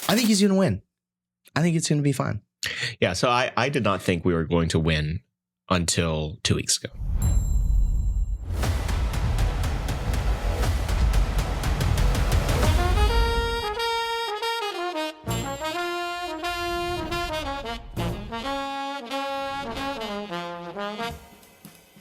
I think he's going to win. I think it's going to be fine. Yeah, so I did not think we were going to win until 2 weeks ago.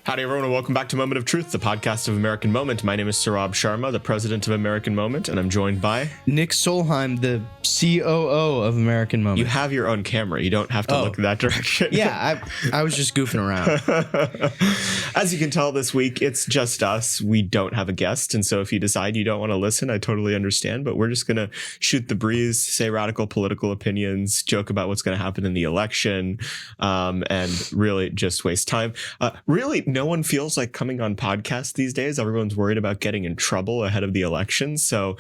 Howdy, everyone, and welcome back to Moment of Truth, the podcast of American Moment. My name is Saurabh Sharma, the president of American Moment, and I'm joined by... Nick Solheim, the COO of American Moment. You have your own camera. You don't have to look in that direction. Yeah, I was just goofing around. As you can tell this week, it's just us. We don't have a guest, and so if you decide you don't want to listen, I totally understand, but we're just going to shoot the breeze, say radical political opinions, joke about what's going to happen in the election, and really just waste time. Really, no one feels like coming on podcasts these days. Everyone's worried about getting in trouble ahead of the election. So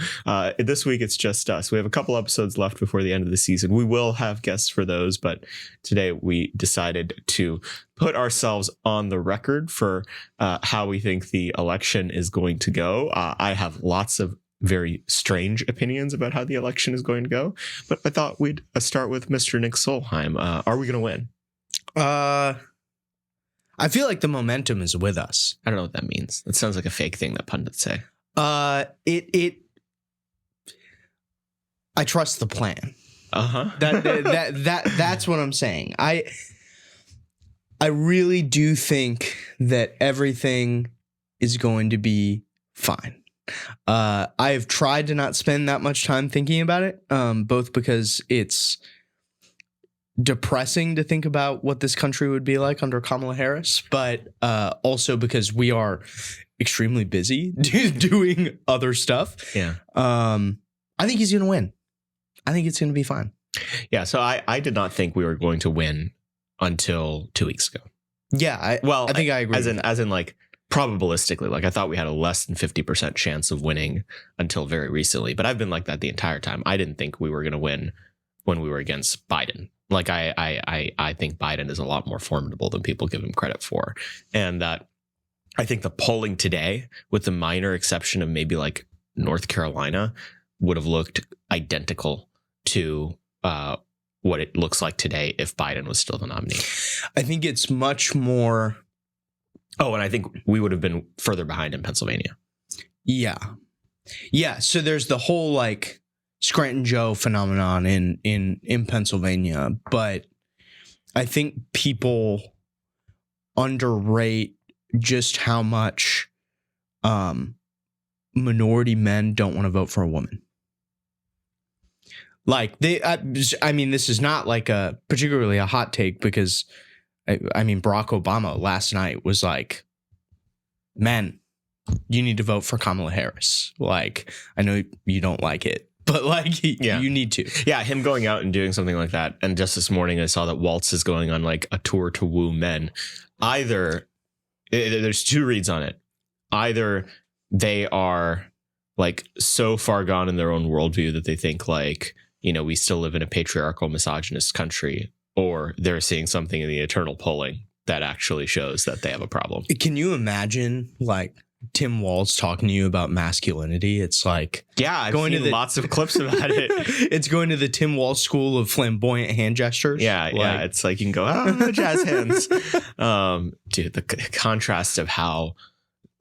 this week, it's just us. We have a couple episodes left before the end of the season. We will have guests for those, but today we decided to put ourselves on the record for how we think the election is going to go. I have lots of very strange opinions about how the election is going to go, but I thought we'd start with Mr. Nick Solheim. Are we going to win? I feel like the momentum is with us. I don't know what that means. That sounds like a fake thing that pundits say. I trust the plan. That's what I'm saying. I really do think that everything is going to be fine. I have tried to not spend that much time thinking about it, both because it's depressing to think about what this country would be like under Kamala Harris, but also because we are extremely busy doing other stuff. Yeah. I think he's going to win. I think it's going to be fine. Yeah. So I did not think we were going to win until 2 weeks ago. Yeah. I think I agree. As in like probabilistically, like I thought we had a less than 50% chance of winning until very recently, but I've been like that the entire time. I didn't think we were going to win when we were against Biden. Like I think Biden is a lot more formidable than people give him credit for. And that I think the polling today, with the minor exception of maybe like North Carolina, would have looked identical to what it looks like today if Biden was still the nominee. I think it's much more. Oh, and I think we would have been further behind in Pennsylvania. Yeah. Yeah. So there's the whole like Scranton Joe phenomenon in Pennsylvania, but I think people underrate just how much minority men don't want to vote for a woman. Like I mean, this is not like a particularly a hot take because I mean, Barack Obama last night was like, "Men, you need to vote for Kamala Harris." Like, I know you don't like it, but like, you need to. Yeah, him going out and doing something like that. And just this morning, I saw that Waltz is going on like a tour to woo men. Either there's two reads on it. Either they are like so far gone in their own worldview that they think like, you know, we still live in a patriarchal, misogynist country, or they're seeing something in the internal polling that actually shows that they have a problem. Can you imagine like Tim Walz talking to you about masculinity? It's like, yeah, I've seen lots of clips about it. It's going to the Tim Walz school of flamboyant hand gestures. Yeah, yeah. It's like you can go, jazz hands. Dude, the contrast of how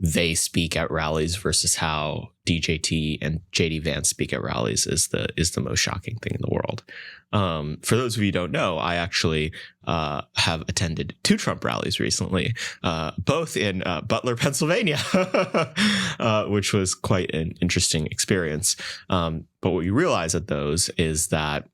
they speak at rallies versus how DJT and JD Vance speak at rallies is the most shocking thing in the world. For those of you who don't know, I actually have attended 2 Trump rallies recently, both in Butler, Pennsylvania, which was quite an interesting experience. But what you realize at those is that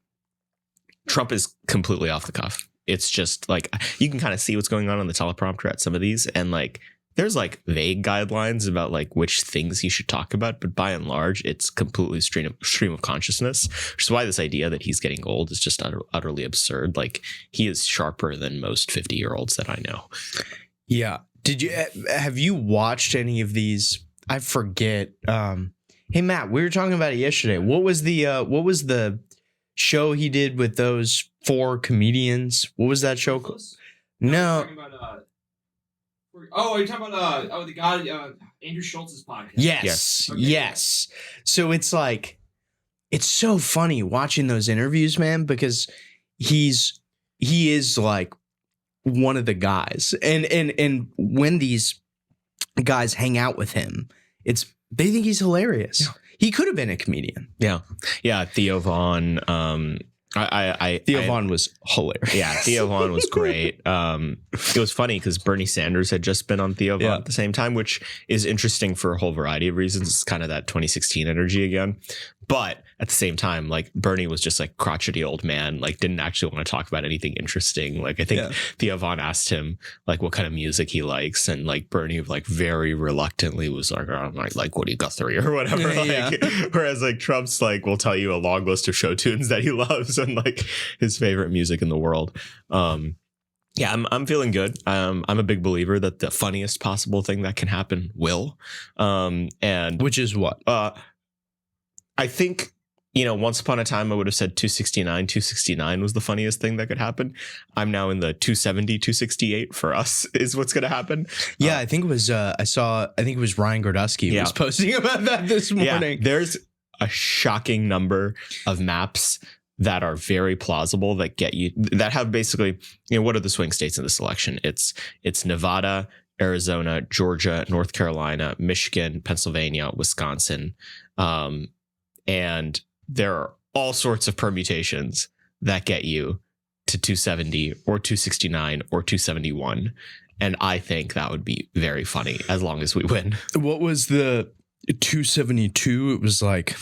Trump is completely off the cuff. It's just like you can kind of see what's going on the teleprompter at some of these, and like there's like vague guidelines about like which things he should talk about, but by and large, it's completely stream of consciousness, which is why this idea that he's getting old is just utterly absurd. Like he is sharper than most 50-year-olds that I know. Yeah. Have you watched any of these? I forget. Hey, Matt, we were talking about it yesterday. What was the show he did with those 4 comedians? What was that show called? No. Are you talking about the guy Andrew Schultz's podcast? Yes. Okay. Yes. So it's like it's so funny watching those interviews, man, because he is like one of the guys, and when these guys hang out with him, they think he's hilarious. Yeah. He could have been a comedian. Yeah. Theo Von. Theo Von was hilarious. Yeah, Theo Von was great. It was funny because Bernie Sanders had just been on Theo Von at the same time, which is interesting for a whole variety of reasons. It's kind of that 2016 energy again. But at the same time, like Bernie was just like crotchety old man, like didn't actually want to talk about anything interesting. Like I think Theo Von asked him like what kind of music he likes, and like Bernie like very reluctantly was like, oh, like Woody Guthrie or whatever. Whereas like Trump's like will tell you a long list of show tunes that he loves and like his favorite music in the world. Yeah, I'm feeling good. I'm a big believer that the funniest possible thing that can happen will. And which is what? I think, once upon a time I would have said 269. 269 was the funniest thing that could happen. I'm now in the 270, 268 for us is what's going to happen. Yeah, I think it was I think it was Ryan Gordusky was posting about that this morning. Yeah, there's a shocking number of maps that are very plausible that get you, that have basically, what are the swing states in this election? It's Nevada, Arizona, Georgia, North Carolina, Michigan, Pennsylvania, Wisconsin. And there are all sorts of permutations that get you to 270 or 269 or 271. And I think that would be very funny as long as we win. What was the 272? It was like,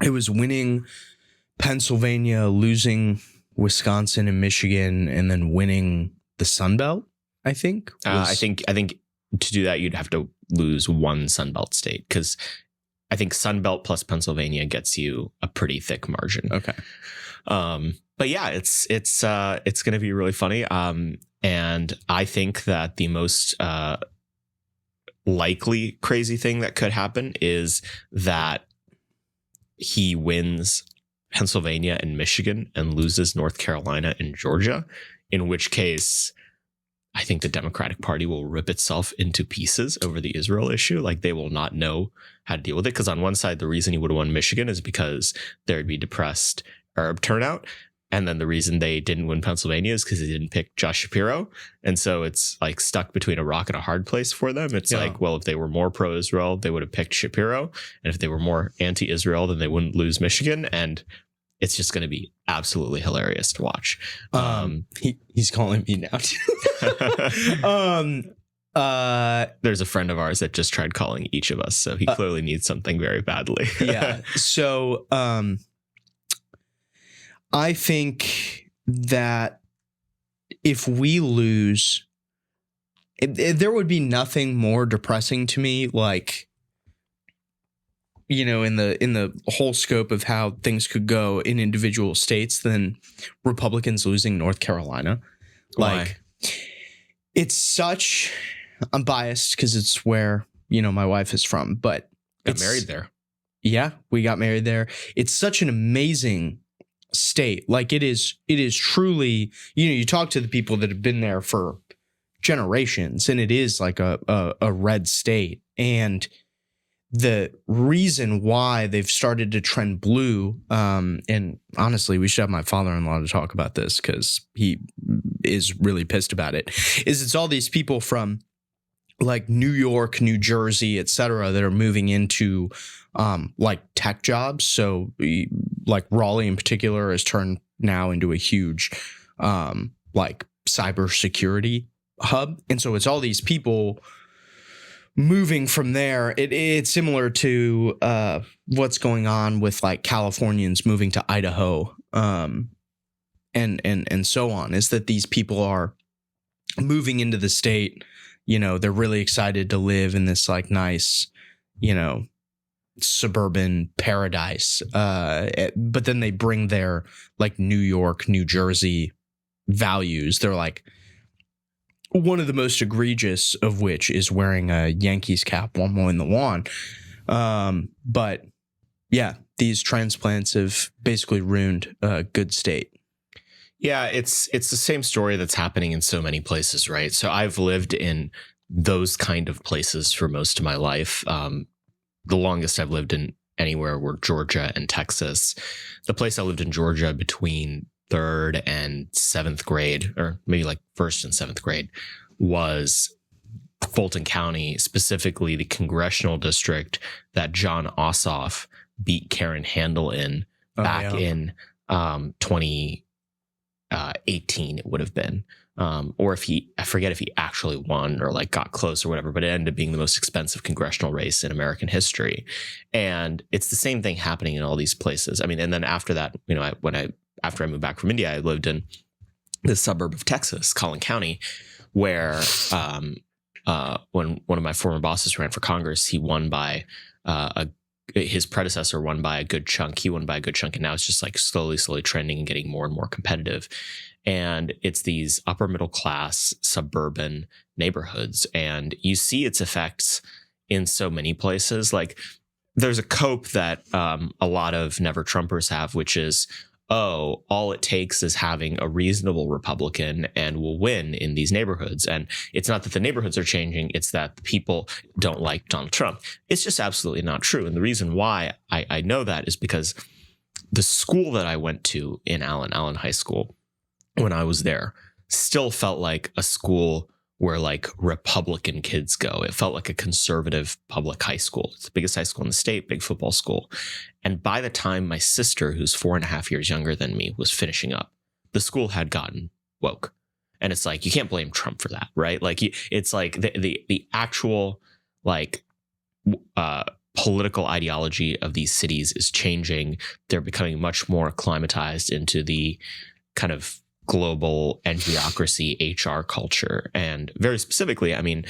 it was winning Pennsylvania, losing Wisconsin and Michigan, and then winning the Sun Belt, I think. I think to do that, you'd have to lose one Sun Belt state, because I think Sun Belt plus Pennsylvania gets you a pretty thick margin. Okay. But yeah, it's going to be really funny. And I think that the most likely crazy thing that could happen is that he wins Pennsylvania and Michigan and loses North Carolina and Georgia, in which case I think the Democratic Party will rip itself into pieces over the Israel issue. Like they will not know how to deal with it. Because on one side, the reason he would have won Michigan is because there'd be depressed Arab turnout. And then the reason they didn't win Pennsylvania is because they didn't pick Josh Shapiro. And so it's like stuck between a rock and a hard place for them. It's like, well, if they were more pro-Israel, they would have picked Shapiro. And if they were more anti-Israel, then they wouldn't lose Michigan. And it's just going to be absolutely hilarious to watch. He's calling me now too. There's a friend of ours that just tried calling each of us, so he clearly needs something very badly. Yeah. So I think that if we lose, there would be nothing more depressing to me, like, in the whole scope of how things could go in individual states than Republicans losing North Carolina. Why? Like, I'm biased because it's where, my wife is from, but got married there. Yeah, we got married there. It's such an amazing state. Like it is truly, you talk to the people that have been there for generations, and it is like a red state. And the reason why they've started to trend blue, and honestly, we should have my father-in-law to talk about this because he is really pissed about it, is it's all these people from like New York, New Jersey, et cetera, that are moving into like tech jobs. So like Raleigh in particular has turned now into a huge like cybersecurity hub. And so it's all these people moving from there. It's similar to what's going on with like Californians moving to Idaho and so on, is that these people are moving into the state. They're really excited to live in this like nice, suburban paradise. But then they bring their like New York, New Jersey values. They're like, one of the most egregious of which is wearing a Yankees cap while mowing the lawn. But yeah, these transplants have basically ruined a good state. Yeah, it's the same story that's happening in so many places, right? So I've lived in those kind of places for most of my life. The longest I've lived in anywhere were Georgia and Texas. The place I lived in Georgia between 3rd and 7th grade, or maybe like 1st and 7th grade, was Fulton County, specifically the congressional district that John Ossoff beat Karen Handel in back in 2018, it would have been. Or I forget if he actually won or like got close or whatever, but it ended up being the most expensive congressional race in American history. And it's the same thing happening in all these places. I mean, and then after that, after I moved back from India, I lived in the suburb of Texas, Collin County, where when one of my former bosses ran for Congress, he won by his predecessor won by a good chunk. He won by a good chunk. And now it's just like slowly trending and getting more and more competitive. And it's these upper middle class suburban neighborhoods. And you see its effects in so many places. Like there's a cope that a lot of Never Trumpers have, which is, all it takes is having a reasonable Republican and we'll win in these neighborhoods. And it's not that the neighborhoods are changing. It's that the people don't like Donald Trump. It's just absolutely not true. And the reason why I know that is because the school that I went to in Allen High School, when I was there, still felt like a school where like Republican kids go. It felt like a conservative public high school. It's the biggest high school in the state, big football school. And by the time my sister, who's 4.5 years younger than me, was finishing up, the school had gotten woke. And it's like, you can't blame Trump for that, right? Like it's like the actual like political ideology of these cities is changing. They're becoming much more acclimatized into the kind of global angiocracy HR culture. And very specifically, I mean,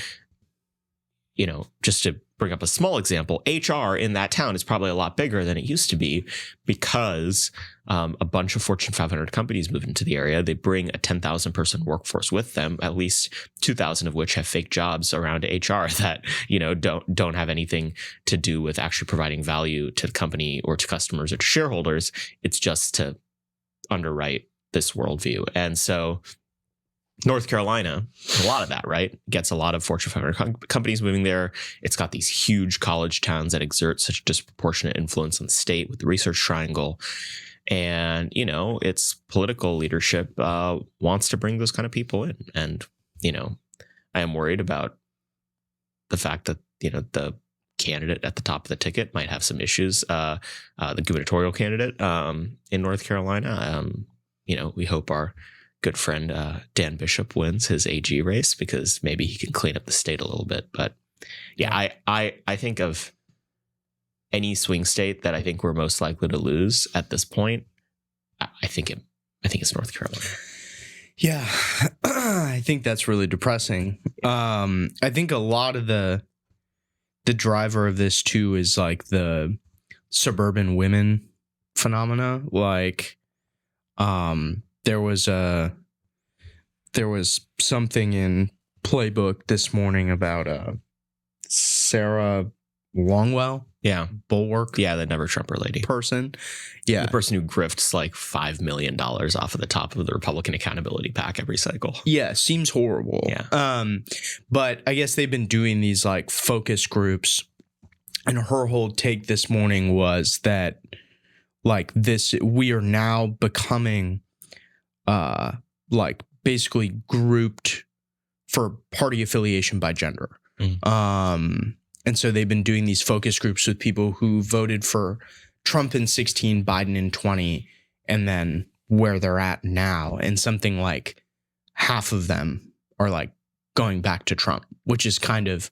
just to bring up a small example, HR in that town is probably a lot bigger than it used to be because a bunch of Fortune 500 companies move into the area. They bring a 10,000 person workforce with them, at least 2,000 of which have fake jobs around HR that, don't have anything to do with actually providing value to the company or to customers or to shareholders. It's just to underwrite this worldview. And so North Carolina, a lot of that, right? Gets a lot of Fortune 500 companies moving there. It's got these huge college towns that exert such a disproportionate influence on the state with the Research Triangle. And, its political leadership wants to bring those kind of people in. And, I am worried about the fact that, the candidate at the top of the ticket might have some issues. The gubernatorial candidate in North Carolina, we hope our good friend Dan Bishop wins his AG race because maybe he can clean up the state a little bit. But yeah, I think of any swing state that I think we're most likely to lose at this point. I think it's North Carolina. Yeah, I think that's really depressing. I think a lot of the driver of this too is like the suburban women phenomena. Like, there was something in Playbook this morning about Sarah Longwell. Yeah. Bulwark. Yeah, the Never Trumper lady. Person. Yeah. The person who grifts like $5 million off of the top of the Republican Accountability PAC every cycle. Yeah, seems horrible. Yeah. But I guess they've been doing these like focus groups, and her whole take this morning was that like we are now becoming like basically grouped for party affiliation by gender. And so they've been doing these focus groups with people who voted for Trump in 16, Biden in 20, and then where they're at now. And something like half of them are like going back to Trump, which is kind of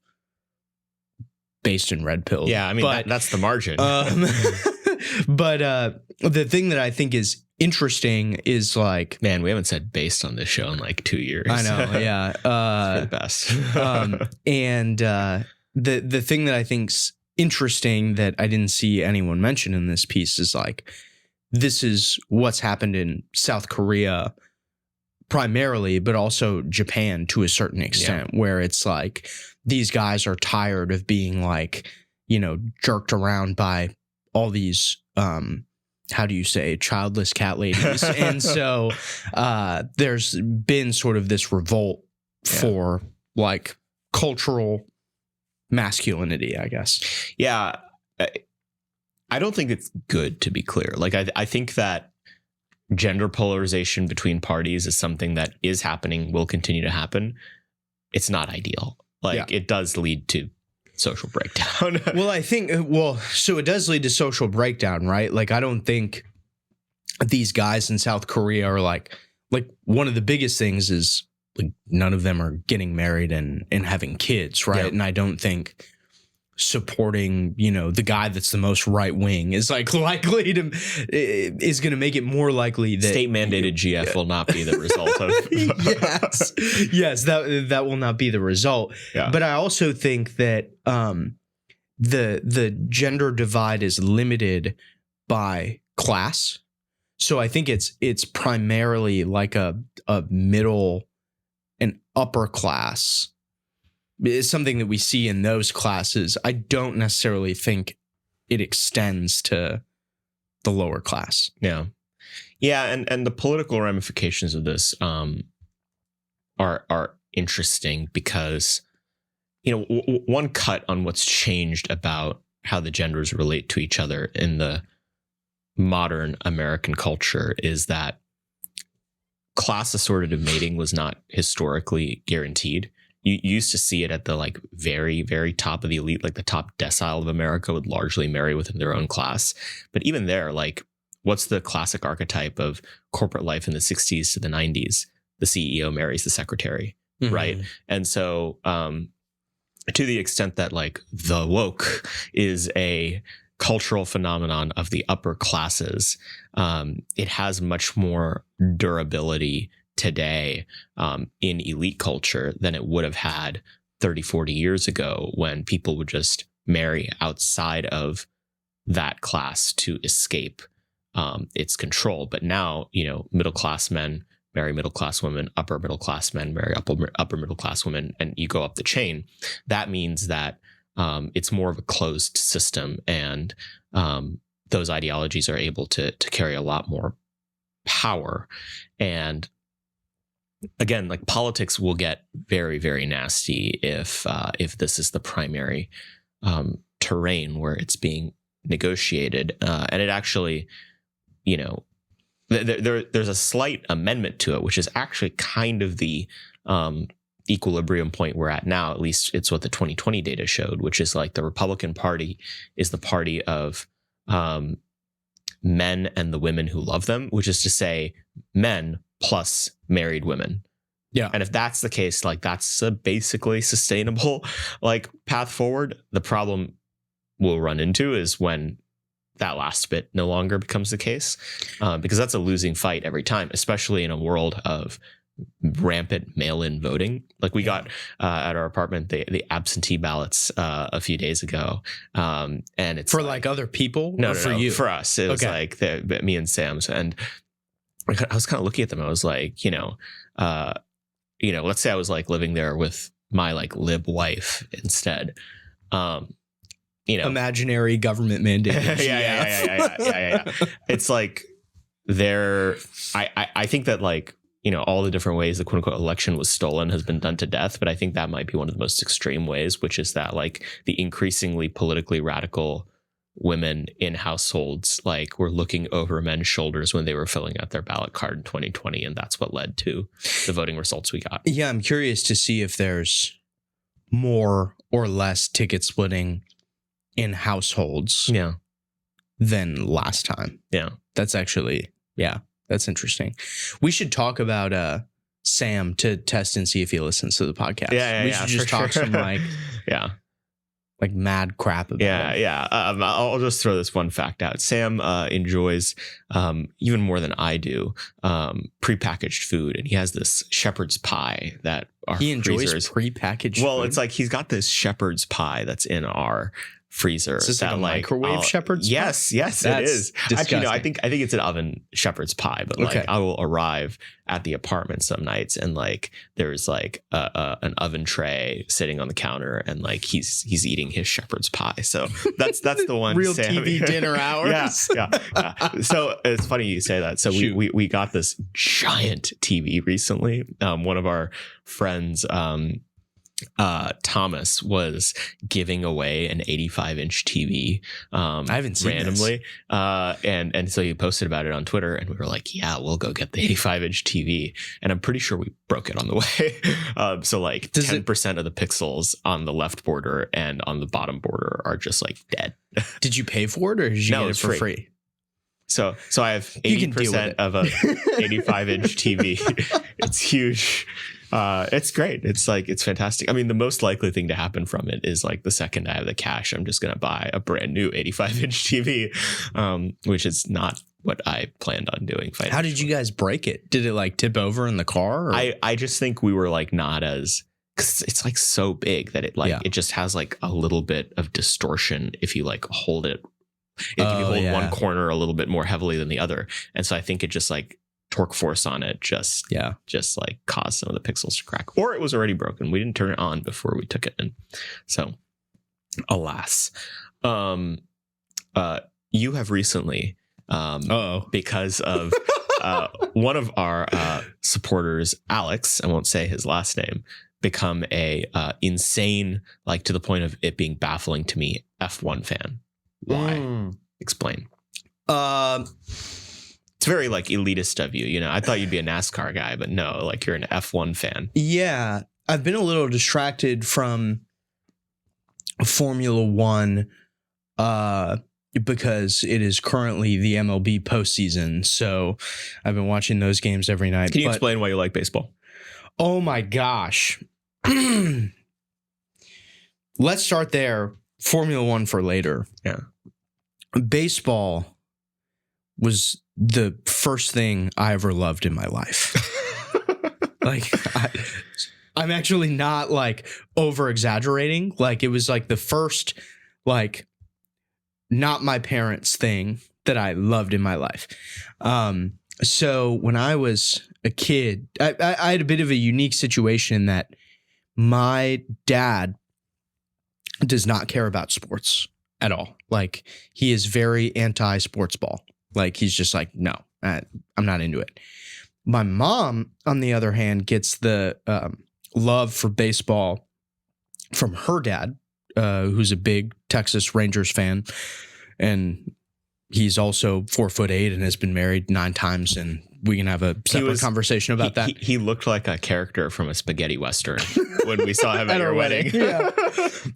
based in red pill. Yeah, I mean, that's the margin. But the thing that I think is interesting is like, man, we haven't said based on this show in like 2 years. I know, yeah, it's for the best. And the thing that I think's interesting that I didn't see anyone mention in this piece is like, this is what's happened in South Korea primarily, but also Japan to a certain extent, where it's like these guys are tired of being like, jerked around by all these how do you say, childless cat ladies. And so there's been sort of this revolt for like cultural masculinity, I guess. Yeah. I don't think it's good, to be clear. Like, I think that gender polarization between parties is something that is happening, will continue to happen. It's not ideal. Like, it does lead to social breakdown. Well, I think, so it does lead to social breakdown, right? Like, I don't think these guys in South Korea are like one of the biggest things is like none of them are getting married and having kids, right? And I don't think supporting, the guy that's the most right wing is like likely to is going to make it more likely that state mandated GF will not be the result of yes, that will not be the result. But I also think that the gender divide is limited by class. So I think it's primarily like a middle and upper class. It's something that we see in those classes. I don't necessarily think it extends to the lower class. Yeah. And the political ramifications of this are interesting because, one cut on what's changed about how the genders relate to each other in the modern American culture is that class assortative mating was not historically guaranteed. You used to see it at the like very, very top of the elite, like the top decile of America would largely marry within their own class. But even there, like, what's the classic archetype of corporate life in the 60s to the 90s? The CEO marries the secretary, right? And so to the extent that like the woke is a cultural phenomenon of the upper classes, it has much more durability today in elite culture than it would have had 30, 40 years ago when people would just marry outside of that class to escape its control. But now, middle class men marry middle class women, upper middle class men marry upper middle class women, and you go up the chain. That means that it's more of a closed system, and those ideologies are able to carry a lot more power. And again, like politics will get very, very nasty if this is the primary terrain where it's being negotiated. And it actually, there's a slight amendment to it, which is actually kind of the equilibrium point we're at now. At least it's what the 2020 data showed, which is like the Republican Party is the party of men and the women who love them, which is to say men plus married women. Yeah. And if that's the case, like that's a basically sustainable like path forward. The problem we'll run into is when that last bit no longer becomes the case, because that's a losing fight every time, especially in a world of rampant mail-in voting. Like we got at our apartment the absentee ballots a few days ago, and it's for like other people. No, for you, for us. It was like me and Sam's, and I was kind of looking at them. I was like, let's say I was like living there with my like lib wife instead. Imaginary government mandate. Yeah. It's like I think that like, all the different ways the quote unquote election was stolen has been done to death. But I think that might be one of the most extreme ways, which is that like the increasingly politically radical women in households like were looking over men's shoulders when they were filling out their ballot card in 2020. And that's what led to the voting results we got. Yeah, I'm curious to see if there's more or less ticket splitting in households than last time. Yeah. That's actually, that's interesting. We should talk about Sam to test and see if he listens to the podcast. We should just talk some like mad crap about it. I'll just throw this one fact out. Sam enjoys even more than I do prepackaged food, and he has this shepherd's pie that he enjoys freezers. Prepackaged. Well, food? It's like he's got this shepherd's pie that's in our freezer. Is this like a microwave shepherd's pie? Yes, That's it is. disgusting. Actually, no, I think it's an oven shepherd's pie, but like I will arrive at the apartment some nights and like there's like an oven tray sitting on the counter and like he's eating his shepherd's pie. So that's the one. Real Sam, TV dinner hours. Yeah. So it's funny you say that. So we got this giant TV recently. One of our friends Thomas was giving away an 85-inch TV. I haven't seen randomly. And so he posted about it on Twitter, and we were like, yeah, we'll go get the 85-inch TV. And I'm pretty sure we broke it on the way. So like 10% of the pixels on the left border and on the bottom border are just like dead. Did you pay for it, or did you get it for free? So I have 80% of a 85-inch TV. It's huge. It's great. It's fantastic. I mean, the most likely thing to happen from it is like the second I have the cash, I'm just going to buy a brand new 85-inch TV, which is not what I planned on doing. How did you guys break it? Did it like tip over in the car? Or? I just think we were like not as, cause it's like so big that it just has like a little bit of distortion if you like hold it. If you hold one corner a little bit more heavily than the other. And so I think it just like torque force on it just like caused some of the pixels to crack, or it was already broken. We didn't turn it on before we took it in. So alas, you have recently, because of one of our supporters, Alex, I won't say his last name, become a insane, like to the point of it being baffling to me, F1 fan. Why? Explain. It's very like elitist of you. You know, I thought you'd be a NASCAR guy, but no, like you're an F1 fan. Yeah. I've been a little distracted from Formula One because it is currently the MLB postseason. So I've been watching those games every night. Can you explain why you like baseball? Oh my gosh. Let's start there. Formula One for later. Yeah. Baseball was the first thing I ever loved in my life. Like, I'm actually not like over exaggerating. Like, it was like the first, like, not my parents' thing that I loved in my life. So when I was a kid, I had a bit of a unique situation that my dad does not care about sports at all. Like, he is very anti-sports ball. Like, he's just like, no, I'm not into it. My mom, on the other hand, gets the love for baseball from her dad, who's a big Texas Rangers fan. And he's also 4'8" and has been married 9 times. And we can have a separate conversation about that. He looked like a character from a spaghetti Western when we saw him at your wedding. Yeah.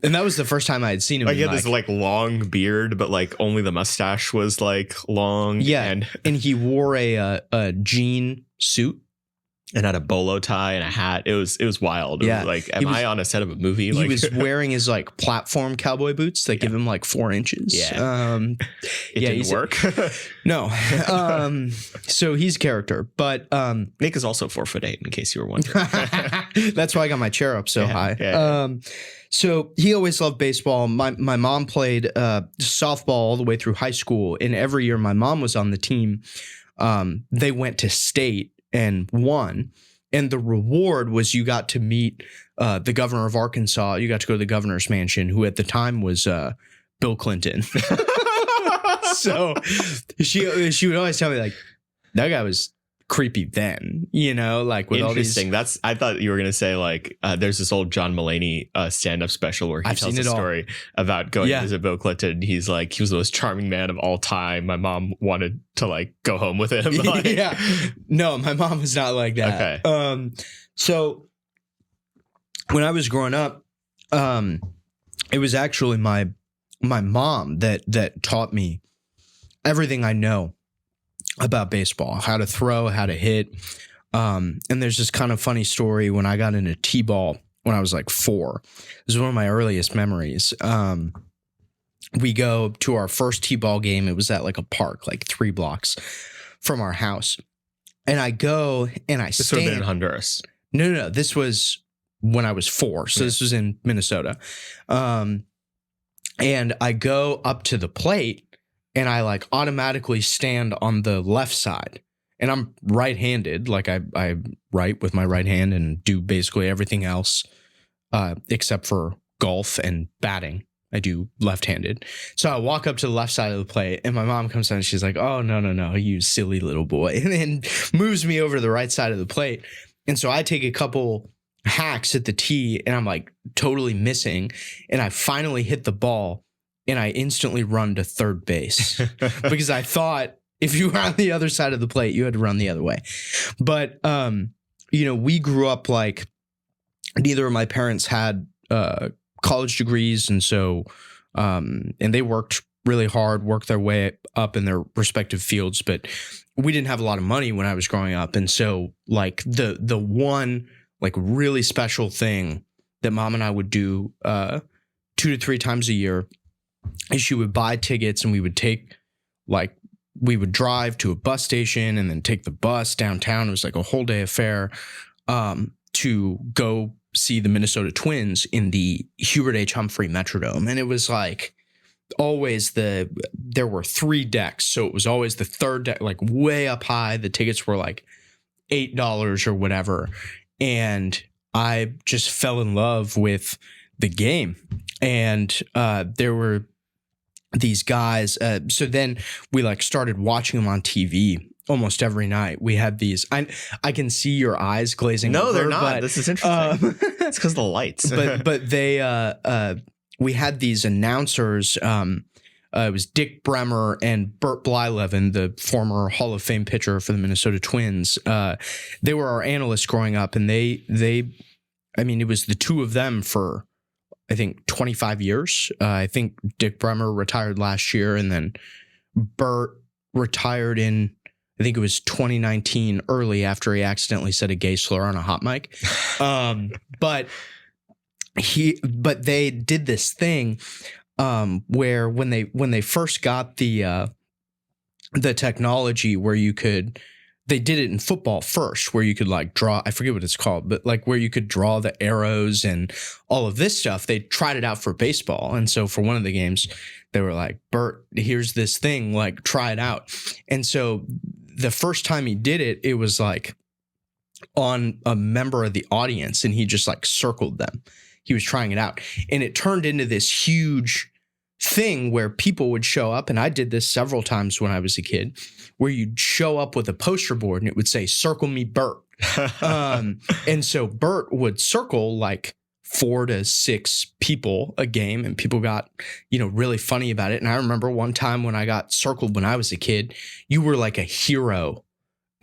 And that was the first time I had seen him. Like, he had this like long beard, but like only the mustache was like long. Yeah. And he wore a jean suit. And had a bolo tie and a hat. It was wild. It was like, I on a set of a movie? He was wearing his like platform cowboy boots that give him like 4 inches. Yeah. It didn't work. No. So he's character, but Nick is also 4'8", in case you were wondering. That's why I got my chair up so high. Yeah. So he always loved baseball. My mom played softball all the way through high school, and every year my mom was on the team. They went to state and won. And the reward was you got to meet the governor of Arkansas. You got to go to the governor's mansion, who at the time was Bill Clinton. So she would always tell me, like, that guy was creepy then, you know, like with all these. Interesting. I thought you were going to say like there's this old John Mulaney stand-up special where he tells a story about going to visit Bill Clinton. He's like, he was the most charming man of all time. My mom wanted to like go home with him. Like, yeah. No, my mom was not like that. Okay. So when I was growing up, it was actually my mom that taught me everything I know about baseball, how to throw, how to hit. And there's this kind of funny story when I got into T-ball when I was like 4. This is one of my earliest memories. We go to our first T-ball game. It was at like a park, like 3 blocks from our house. And I go and I stand. This would have been in Honduras. No. This was when I was 4. So this was in Minnesota. And I go up to the plate. And I like automatically stand on the left side, and I'm right-handed. Like I write with my right hand and do basically everything else except for golf and batting. I do left-handed. So I walk up to the left side of the plate, and my mom comes down and she's like, "Oh, no, you silly little boy," and then moves me over to the right side of the plate. And so I take a couple hacks at the tee, and I'm like totally missing. And I finally hit the ball, and I instantly run to third base because I thought if you were on the other side of the plate, you had to run the other way. But, we grew up like neither of my parents had college degrees. And so, and they worked really hard, worked their way up in their respective fields. But we didn't have a lot of money when I was growing up. And so like the one like really special thing that mom and I would do 2 to 3 times a year is she would buy tickets, and we would drive to a bus station and then take the bus downtown. It was like a whole day affair to go see the Minnesota Twins in the Hubert H. Humphrey Metrodome. And it was like always there were 3 decks. So it was always the third deck, like way up high. The tickets were like $8 or whatever. And I just fell in love with the game. And there were these guys. So then we like started watching them on TV almost every night. We had these. I can see your eyes glazing. No, over, they're not. But, this is interesting. It's because of the lights. but they we had these announcers. It was Dick Bremer and Bert Blyleven, the former Hall of Fame pitcher for the Minnesota Twins. They were our analysts growing up, and they it was the two of them for I think 25 years. I think Dick Bremer retired last year, and then Bert retired in, I think it was 2019 early after he accidentally said a gay slur on a hot mic. But they did this thing where when they first got the technology where they did it in football first, where you could like draw, I forget what it's called, but like where you could draw the arrows and all of this stuff. They tried it out for baseball. And so for one of the games, they were like, Bert, here's this thing, like try it out. And so the first time he did it, it was like on a member of the audience, and he just like circled them. He was trying it out, and it turned into this huge thing where people would show up. And I did this several times when I was a kid, where you'd show up with a poster board and it would say, "Circle me, Bert." And so Bert would circle like 4 to 6 people a game, and people got, really funny about it. And I remember one time when I got circled when I was a kid, you were like a hero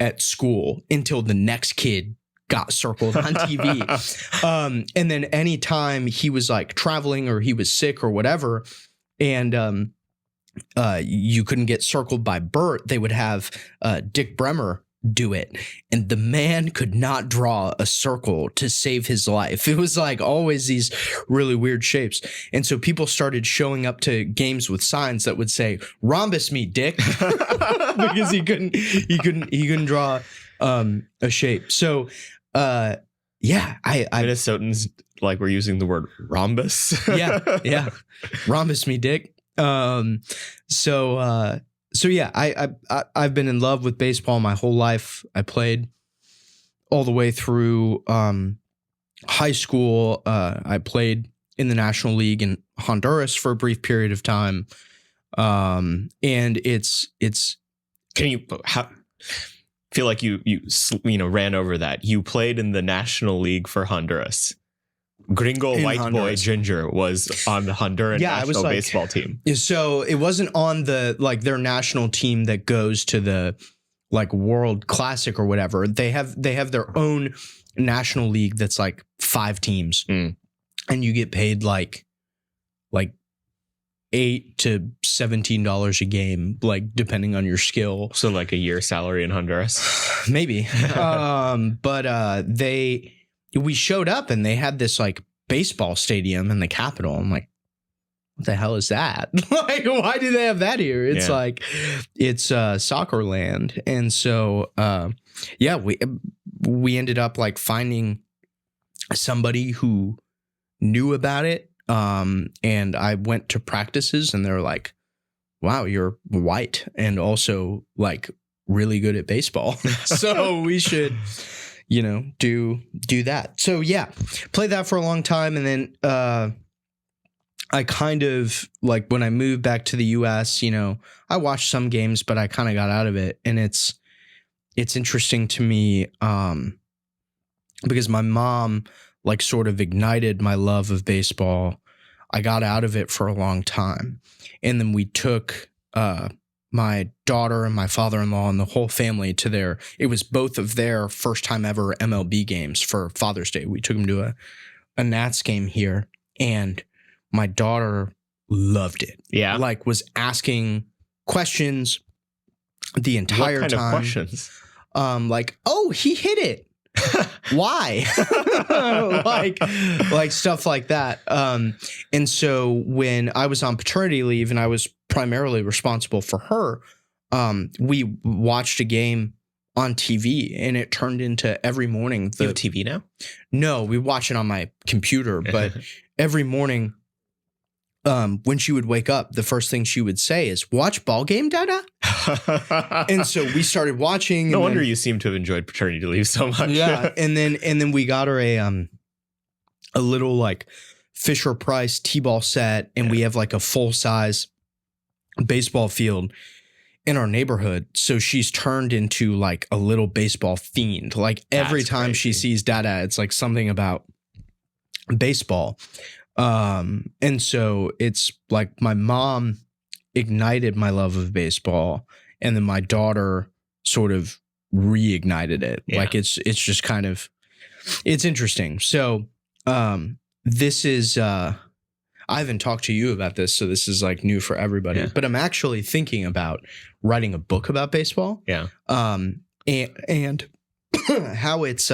at school until the next kid got circled on TV. And then anytime he was like traveling or he was sick or whatever, and you couldn't get circled by Bert, they would have Dick Bremer do it. And the man could not draw a circle to save his life. It was like always these really weird shapes. And so people started showing up to games with signs that would say, "Rhombus me, Dick," because he couldn't draw a shape. So Minnesotans like we're using the word rhombus. yeah. Rhombus me, Dick. So yeah, I've been in love with baseball my whole life. I played all the way through high school. I played in the National League in Honduras for a brief period of time. And it's. Can you feel like you ran over that? You played in the National League for Honduras. Gringo in White Honduras. Boy Ginger was on the Honduran national baseball team. So it wasn't on their national team that goes to the like World Classic or whatever. They have their own national league that's like 5 teams, and you get paid like $8 to $17 a game, like depending on your skill. So like a year salary in Honduras, maybe. But we showed up and they had this like baseball stadium in the capital. I'm like, what the hell is that? Like, why do they have that here? It's like, it's soccer land. And so, we ended up like finding somebody who knew about it. And I went to practices, and they're like, wow, you're white and also like really good at baseball. So we should, do that. So yeah, played that for a long time. And then, I kind of like when I moved back to the US, I watched some games, but I kind of got out of it. And it's interesting to me, because my mom like sort of ignited my love of baseball. I got out of it for a long time. And then we took my daughter and my father-in-law and the whole family to it was both of their first time ever MLB games for Father's Day. We took them to a Nats game here, and my daughter loved it. Yeah. Like was asking questions the entire time. What kind of questions? Like, oh, he hit it. Why? like stuff like that. And so when I was on paternity leave and I was primarily responsible for her, we watched a game on TV, and it turned into every morning. You have TV now? No, we watch it on my computer, but every morning, when she would wake up, the first thing she would say is, "Watch ball game, Dada." And so we started watching. No wonder you seem to have enjoyed paternity leave so much. Yeah, and then we got her a little like Fisher Price T-ball set, and we have like a full size baseball field in our neighborhood. So she's turned into like a little baseball fiend. Like every time she sees Dada, it's like something about baseball. And so it's like my mom ignited my love of baseball, and then my daughter sort of reignited it. Yeah. Like it's just kind of, it's interesting. So, this is, I haven't talked to you about this, so this is like new for everybody, but I'm actually thinking about writing a book about baseball. Yeah. And how its,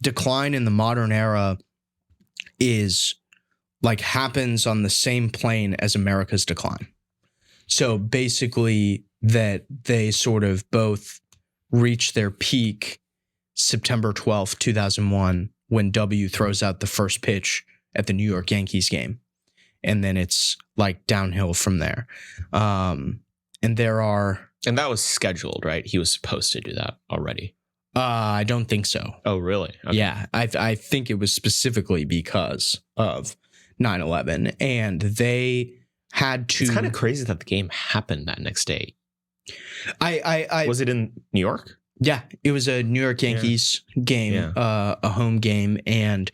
decline in the modern era is like happens on the same plane as America's decline. So basically that they sort of both reach their peak September 12th, 2001, when W throws out the first pitch at the New York Yankees game. And then it's like downhill from there. And that was scheduled, right? He was supposed to do that already. I don't think so. Oh, really? Okay. Yeah. I think it was specifically because of 9/11, and they had to. It's kind of crazy that the game happened that next day. Was it in New York? Yeah, it was a New York Yankees game, a home game, and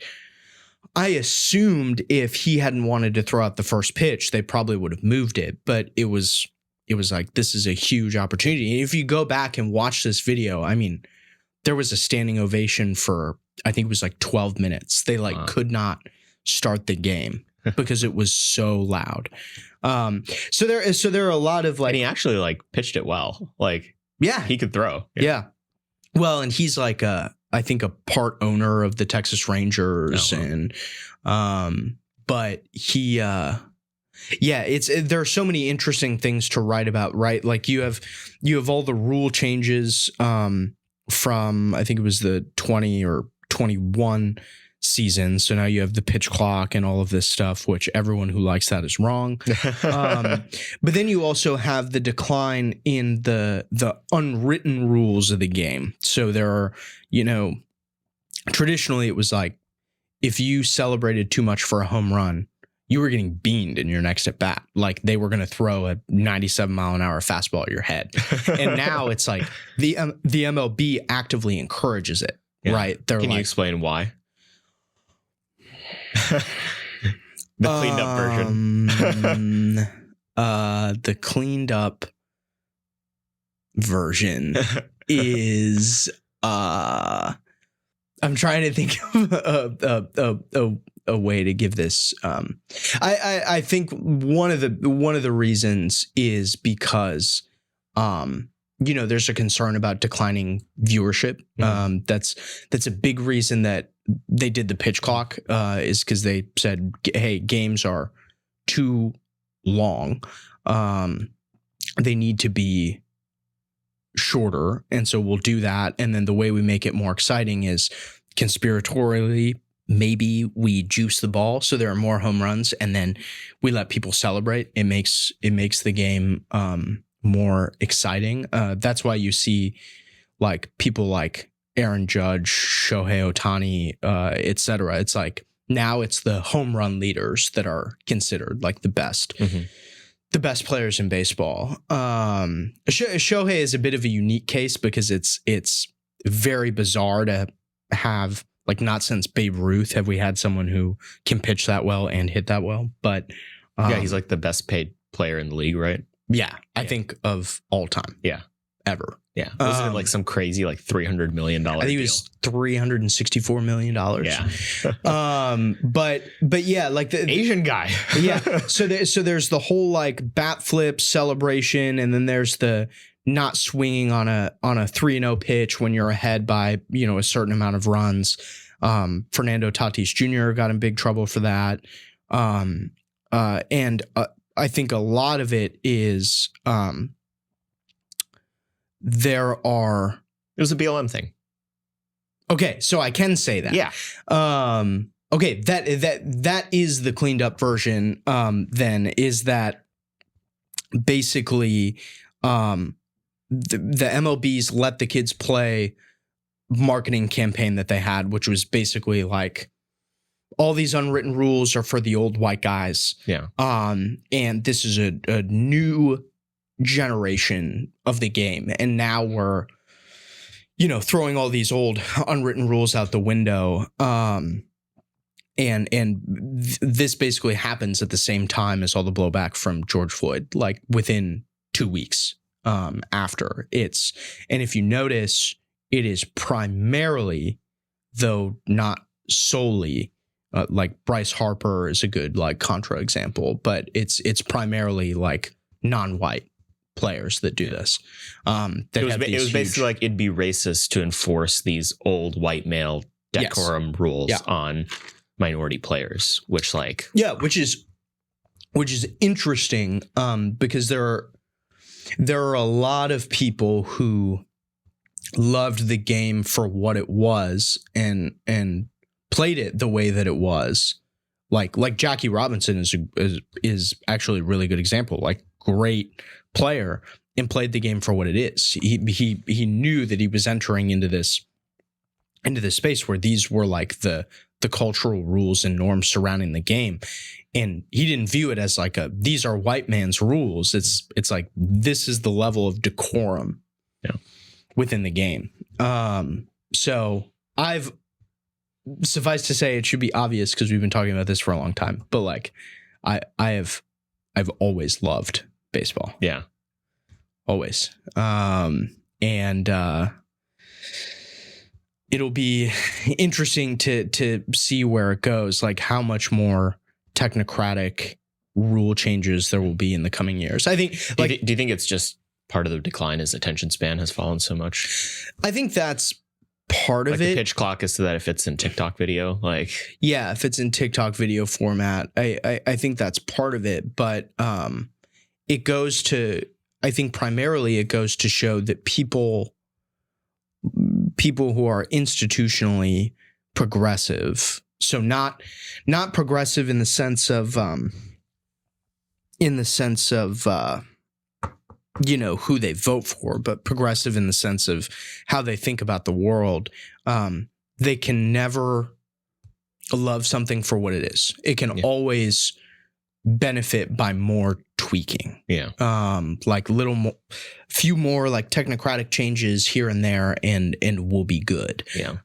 I assumed if he hadn't wanted to throw out the first pitch, they probably would have moved it. But it was like, this is a huge opportunity. And if you go back and watch this video, I mean, there was a standing ovation for, I think it was like 12 minutes. They could not start the game because it was so loud. So there are a lot of like, and he actually like pitched it well. Like, yeah, he could throw. Yeah. Well, and he's like I think a part owner of the Texas Rangers, and but he there are so many interesting things to write about, right? Like you have all the rule changes from, I think it was the 20 or 21 season. So now you have the pitch clock and all of this stuff, which everyone who likes that is wrong. But then you also have the decline in the unwritten rules of the game. So there are, traditionally it was like, if you celebrated too much for a home run, you were getting beamed in your next at bat. Like they were going to throw a 97 mile an hour fastball at your head. And now it's like the MLB actively encourages it, right? Can you explain why? The cleaned up version. The cleaned up version is I'm trying to think of a way to give this. I think one of the reasons is because there's a concern about declining viewership. That's a big reason that they did the pitch clock, is because they said, hey, games are too long. They need to be shorter. And so we'll do that. And then the way we make it more exciting is conspiratorially, maybe we juice the ball so there are more home runs, and then we let people celebrate. It makes the game more exciting. That's why you see like people like Aaron Judge, Shohei Ohtani, et cetera. It's like now it's the home run leaders that are considered like the best players in baseball. Shohei is a bit of a unique case because it's very bizarre to have Like, not since Babe Ruth have we had someone who can pitch that well and hit that well. But yeah, he's like the best paid player in the league, right? Yeah, I think of all time. Yeah. Ever. Yeah. Wasn't it like some crazy like $300 million I think deal? it was $364 million. Yeah. But yeah, like the Asian guy. yeah. So there's the whole like bat flip celebration, and then there's the not swinging on a 3-0 pitch when you're ahead by, you know, a certain amount of runs. Fernando Tatis Jr. got in big trouble for that. And I think a lot of it is it was a BLM thing. Okay, so I can say that. Yeah. Okay, that is the cleaned up version. Then is that basically the MLBs let the kids play marketing campaign that they had, which was basically like all these unwritten rules are for the old white guys. Yeah. And this is a new generation of the game, and now we're, you know, throwing all these old unwritten rules out the window. This basically happens at the same time as all the blowback from George Floyd, like within 2 weeks after it's. And if you notice, it is primarily, though not solely, like Bryce Harper is a good like contra example, but it's primarily like non-white players that do this. It was basically like it'd be racist to enforce these old white male decorum rules on minority players, which is interesting because there are a lot of people who loved the game for what it was and played it the way that it was. Like Jackie Robinson is actually a really good example. Like, great player and played the game for what it is. He knew that he was entering into this space where these were like the cultural rules and norms surrounding the game, and he didn't view it as like these are white man's rules. It's like, this is the level of decorum within the game. So suffice to say, it should be obvious because we've been talking about this for a long time, but like I've always loved baseball. Yeah. Always. And it'll be interesting to see where it goes, like how much more technocratic rule changes there will be in the coming years. I think, like, do you think it's just part of the decline as attention span has fallen so much? I think that's part of like it. The pitch clock is so that if it's in TikTok video, like, yeah, if it's in TikTok video format, I think that's part of it. But it goes to, I think primarily it goes to show that people who are institutionally progressive, so not progressive in the sense of you know, who they vote for, but progressive in the sense of how they think about the world. They can never love something for what it is. It can always benefit by more tweaking. Yeah. Like few more like technocratic changes here and there, and we'll be good. Yeah.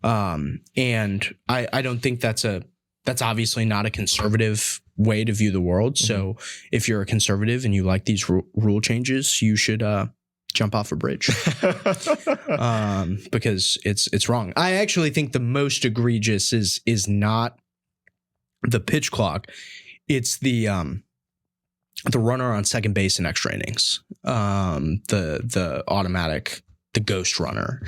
And I don't think that's obviously not a conservative way to view the world. Mm-hmm. So if you're a conservative and you like these rule changes, you should jump off a bridge because it's wrong. I actually think the most egregious is not the pitch clock. It's the runner on second base in extra innings. The automatic, the ghost runner.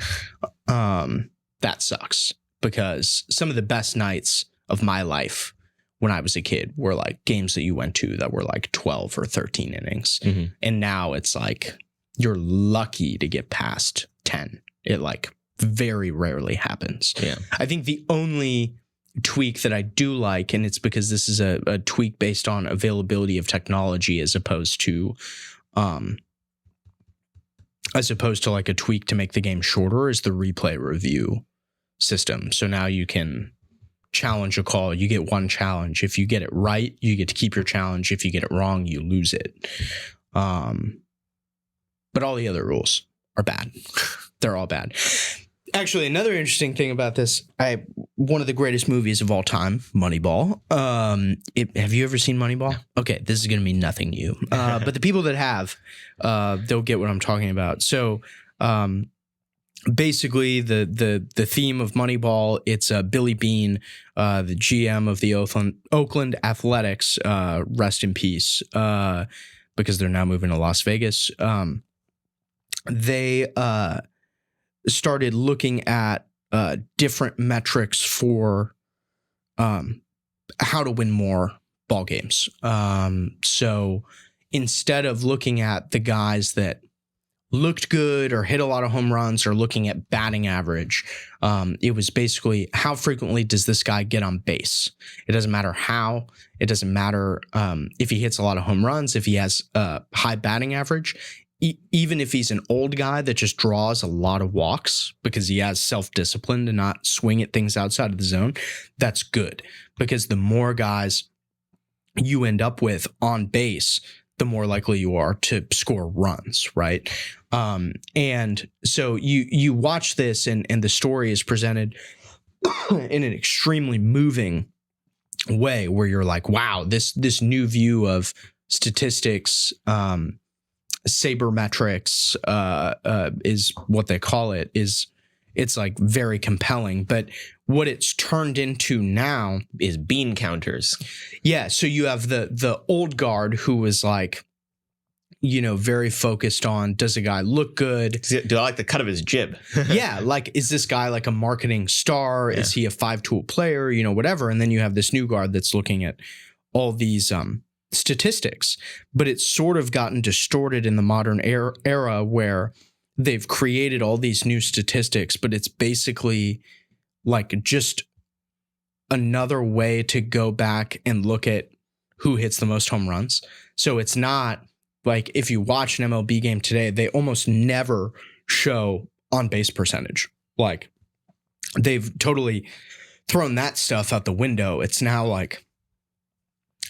That sucks because some of the best nights of my life when I was a kid were like games that you went to that were like 12 or 13 innings. Mm-hmm. And now it's like you're lucky to get past 10. It like very rarely happens. Yeah. I think the only tweak that I do like, and it's because this is a tweak based on availability of technology as opposed to like a tweak to make the game shorter, is the replay review system. So now you can challenge a call. You get one challenge. If you get it right, you get to keep your challenge. If you get it wrong, you lose it. But all the other rules are bad. They're all bad. Actually, another interesting thing about this, one of the greatest movies of all time, Moneyball. Have you ever seen Moneyball? Okay, this is going to mean nothing to you. But the people that have, they'll get what I'm talking about. So basically, the theme of Moneyball, it's Billy Beane, the GM of the Oakland Athletics, rest in peace, because they're now moving to Las Vegas. They started looking at different metrics for how to win more ball games. So instead of looking at the guys that looked good or hit a lot of home runs or looking at batting average, it was basically how frequently does this guy get on base? It doesn't matter how. It doesn't matter if he hits a lot of home runs, if he has a high batting average. Even if he's an old guy that just draws a lot of walks because he has self-discipline to not swing at things outside of the zone, that's good. Because the more guys you end up with on base, the more likely you are to score runs, right? And so you watch this and the story is presented in an extremely moving way where you're like, wow, this new view of statistics, sabermetrics is what they call it, it's like very compelling. But what it's turned into now is bean counters. Yeah. So you have the old guard who was like, very focused on, does a guy look good? Do I like the cut of his jib? Yeah. Like, is this guy like a marketing star? Yeah. Is he a 5-tool player? Whatever. And then you have this new guard that's looking at all these statistics, but it's sort of gotten distorted in the modern era where they've created all these new statistics, but it's basically like just another way to go back and look at who hits the most home runs. So it's not like if you watch an MLB game today, they almost never show on base percentage. Like they've totally thrown that stuff out the window. It's now like,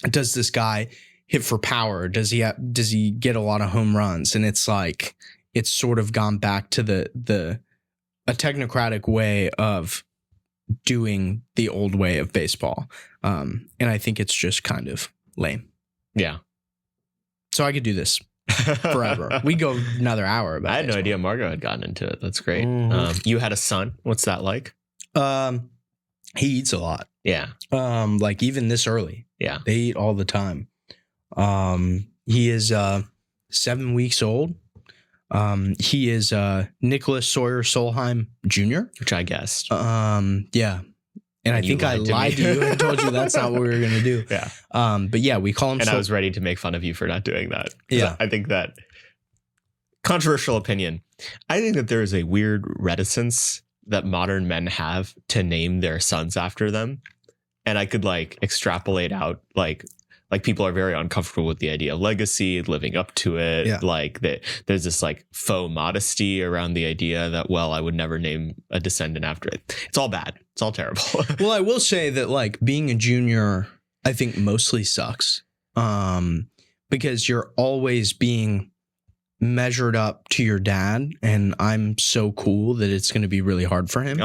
does this guy hit for power? Does he get a lot of home runs? And it's like, it's sort of gone back to a technocratic way of doing the old way of baseball. And I think it's just kind of lame. Yeah. So I could do this forever. We go another hour about it. I had no idea Margot had gotten into it. That's great. You had a son. What's that like? He eats a lot. Yeah. Like even this early. Yeah. They eat all the time. He is 7 weeks old. He is Nicholas Sawyer Solheim Jr., which I guessed. Yeah. And I think I lied to you and told you that's not what we were going to do. Yeah. But yeah, we call him. And I was ready to make fun of you for not doing that. Yeah. I think that controversial opinion. I think that there is a weird reticence that modern men have to name their sons after them. And I could like extrapolate out like people are very uncomfortable with the idea of legacy, living up to it. Yeah. Like that there's this like faux modesty around the idea that, well, I would never name a descendant after it. It's all bad. It's all terrible. Well, I will say that like being a junior, I think mostly sucks. Because you're always being measured up to your dad, and I'm so cool that it's going to be really hard for him.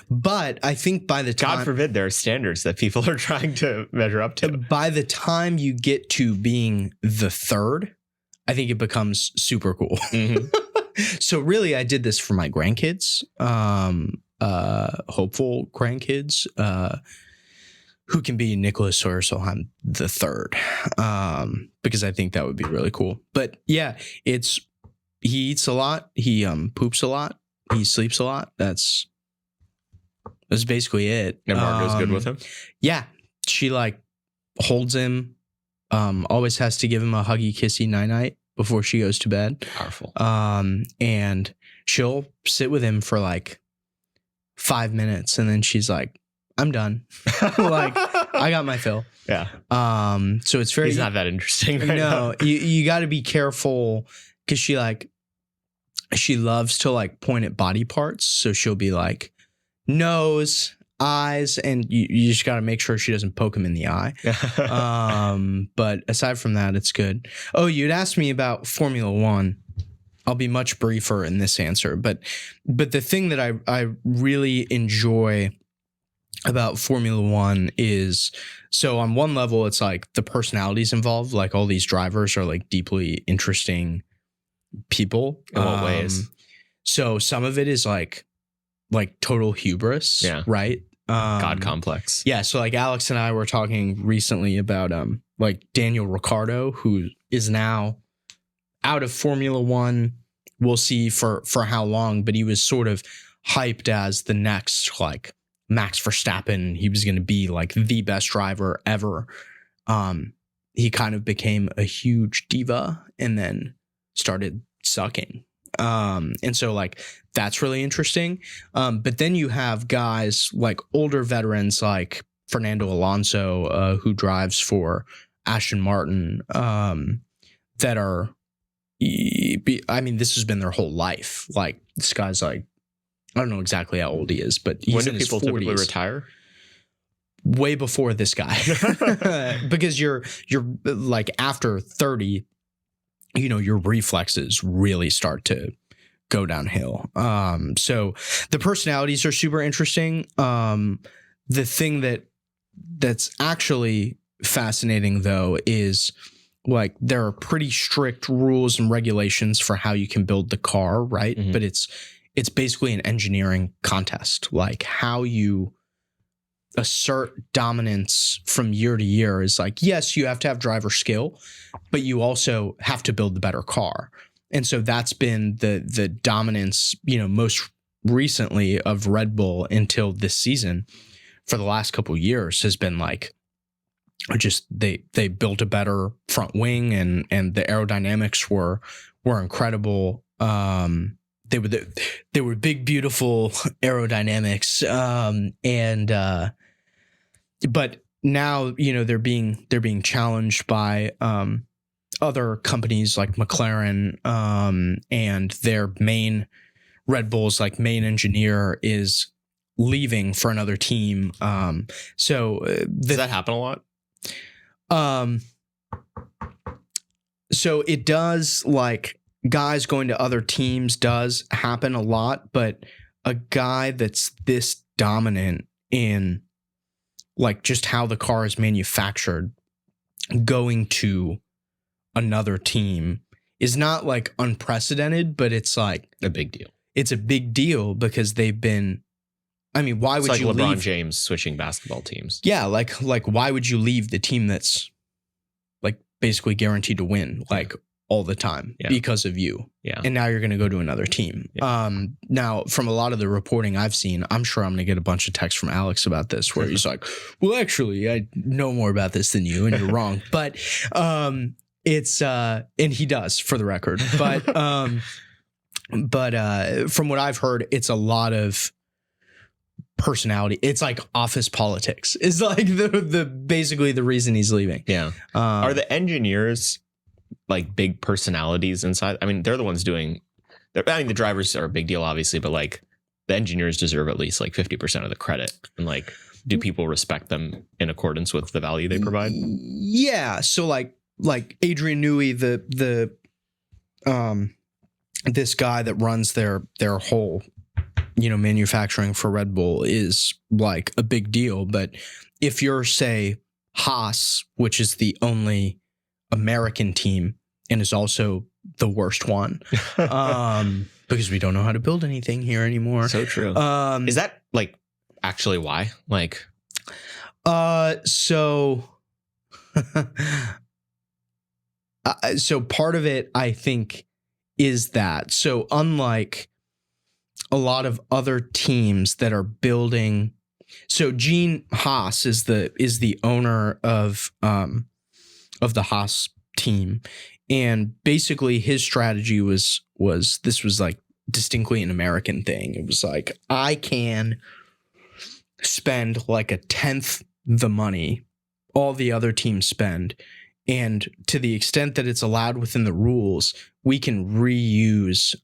But I think by the time, God forbid, there are standards that people are trying to measure up to. By the time you get to being the third, I think it becomes super cool. Mm-hmm. So really, I did this for my grandkids, hopeful grandkids, who can be Nicholas Sawyer Solheim the third, because I think that would be really cool. But yeah, he eats a lot, he poops a lot, he sleeps a lot. That's basically it. And Margot's good with him? Yeah, she like holds him, always has to give him a huggy kissy night before she goes to bed. Powerful. And she'll sit with him for like 5 minutes, and then she's like, I'm done. Like, I got my fill. Yeah. So it's very. He's not that interesting. Right no, you got to be careful because she loves to like point at body parts. So she'll be like nose, eyes, and you just got to make sure she doesn't poke him in the eye. But aside from that, it's good. Oh, you'd asked me about Formula One. I'll be much briefer in this answer, but the thing that I really enjoy about Formula One is, so on one level, it's like the personalities involved, like all these drivers are like deeply interesting people. In what ways? So some of it is like total hubris, right? God complex. Yeah. So like Alex and I were talking recently about like Daniel Ricciardo, who is now out of Formula One. We'll see for how long, but he was sort of hyped as the next like Max Verstappen. He was going to be like the best driver ever. He kind of became a huge diva and then started sucking. And so like that's really interesting. But then you have guys like older veterans like Fernando Alonso, who drives for Aston Martin, that are, I mean, this has been their whole life. Like this guy's like, I don't know exactly how old he is, but he's when in do his people 40s. Typically retire? Way before this guy, because you're like after 30, you know, your reflexes really start to go downhill. So the personalities are super interesting. The thing that's actually fascinating though is like there are pretty strict rules and regulations for how you can build the car, right? Mm-hmm. But it's basically an engineering contest. Like how you assert dominance from year to year is like, yes, you have to have driver skill, but you also have to build the better car. And so that's been the dominance, you know, most recently of Red Bull until this season for the last couple of years has been like, just they built a better front wing and the aerodynamics were incredible. They were big, beautiful aerodynamics. But now, you know, they're being challenged by other companies like McLaren, and their main Red Bull's like main engineer is leaving for another team. So does that happen a lot? So it does, like guys going to other teams does happen a lot, but a guy that's this dominant in like just how the car is manufactured going to another team is not like unprecedented, but it's like a big deal. It's a big deal because they've been, I mean, why would you leave? LeBron James switching basketball teams. Yeah, like why would you leave the team that's like basically guaranteed to win like all the time because of you? Yeah. And now you're going to go to another team. Yeah. Now, from a lot of the reporting I've seen, I'm sure I'm going to get a bunch of texts from Alex about this where he's like, well, actually, I know more about this than you and you're wrong. But it's and he does, for the record. But from what I've heard, it's a lot of personality. It's like office politics is like the basically the reason he's leaving. Yeah. Are the engineers like big personalities inside? I mean, they're the ones doing, I mean, the drivers are a big deal, obviously, but like the engineers deserve at least like 50% of the credit. And like, do people respect them in accordance with the value they provide? Yeah. So like Adrian Newey, this guy that runs their whole, you know, manufacturing for Red Bull is like a big deal. But if you're, say, Haas, which is the only American team and is also the worst one, because we don't know how to build anything here anymore. So true. Is that like actually why? Like, so part of it, I think, is that. So unlike a lot of other teams that are building, so Gene Haas is the owner of the Haas team, and basically his strategy was this was like distinctly an American thing. It was like, I can spend like a tenth the money all the other teams spend, and to the extent that it's allowed within the rules, we can reuse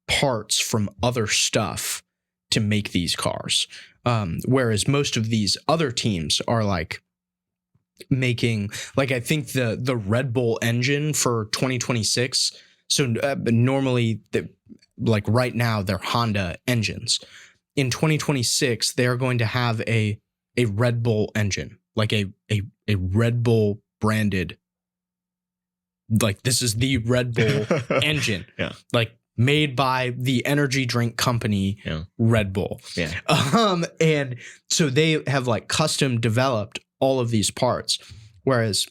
parts from other stuff to make these cars. Whereas most of these other teams are like making, like, I think the Red Bull engine for 2026 So normally, like right now, they're Honda engines. In 2026, they are going to have a Red Bull engine, like a Red Bull branded. Like this is the Red Bull engine, like made by the energy drink company Red Bull. And so they have like custom developed all of these parts, whereas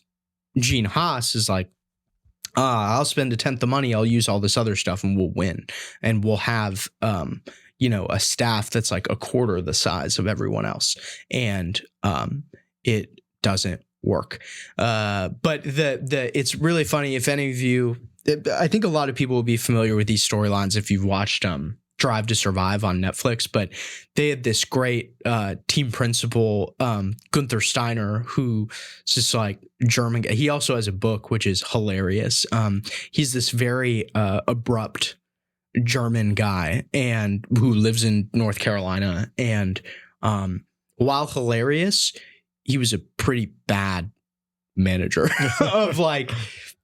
Gene Haas is like, I'll spend a tenth the money, I'll use all this other stuff, and we'll win, and we'll have a staff that's like a quarter the size of everyone else, and it doesn't work. But it's really funny. If any of you, I think a lot of people will be familiar with these storylines if you've watched Drive to Survive on Netflix, but they had this great team principal, Gunther Steiner, who is just like German guy. He also has a book, which is hilarious. He's this very abrupt German guy and who lives in North Carolina. And while hilarious, he was a pretty bad manager of like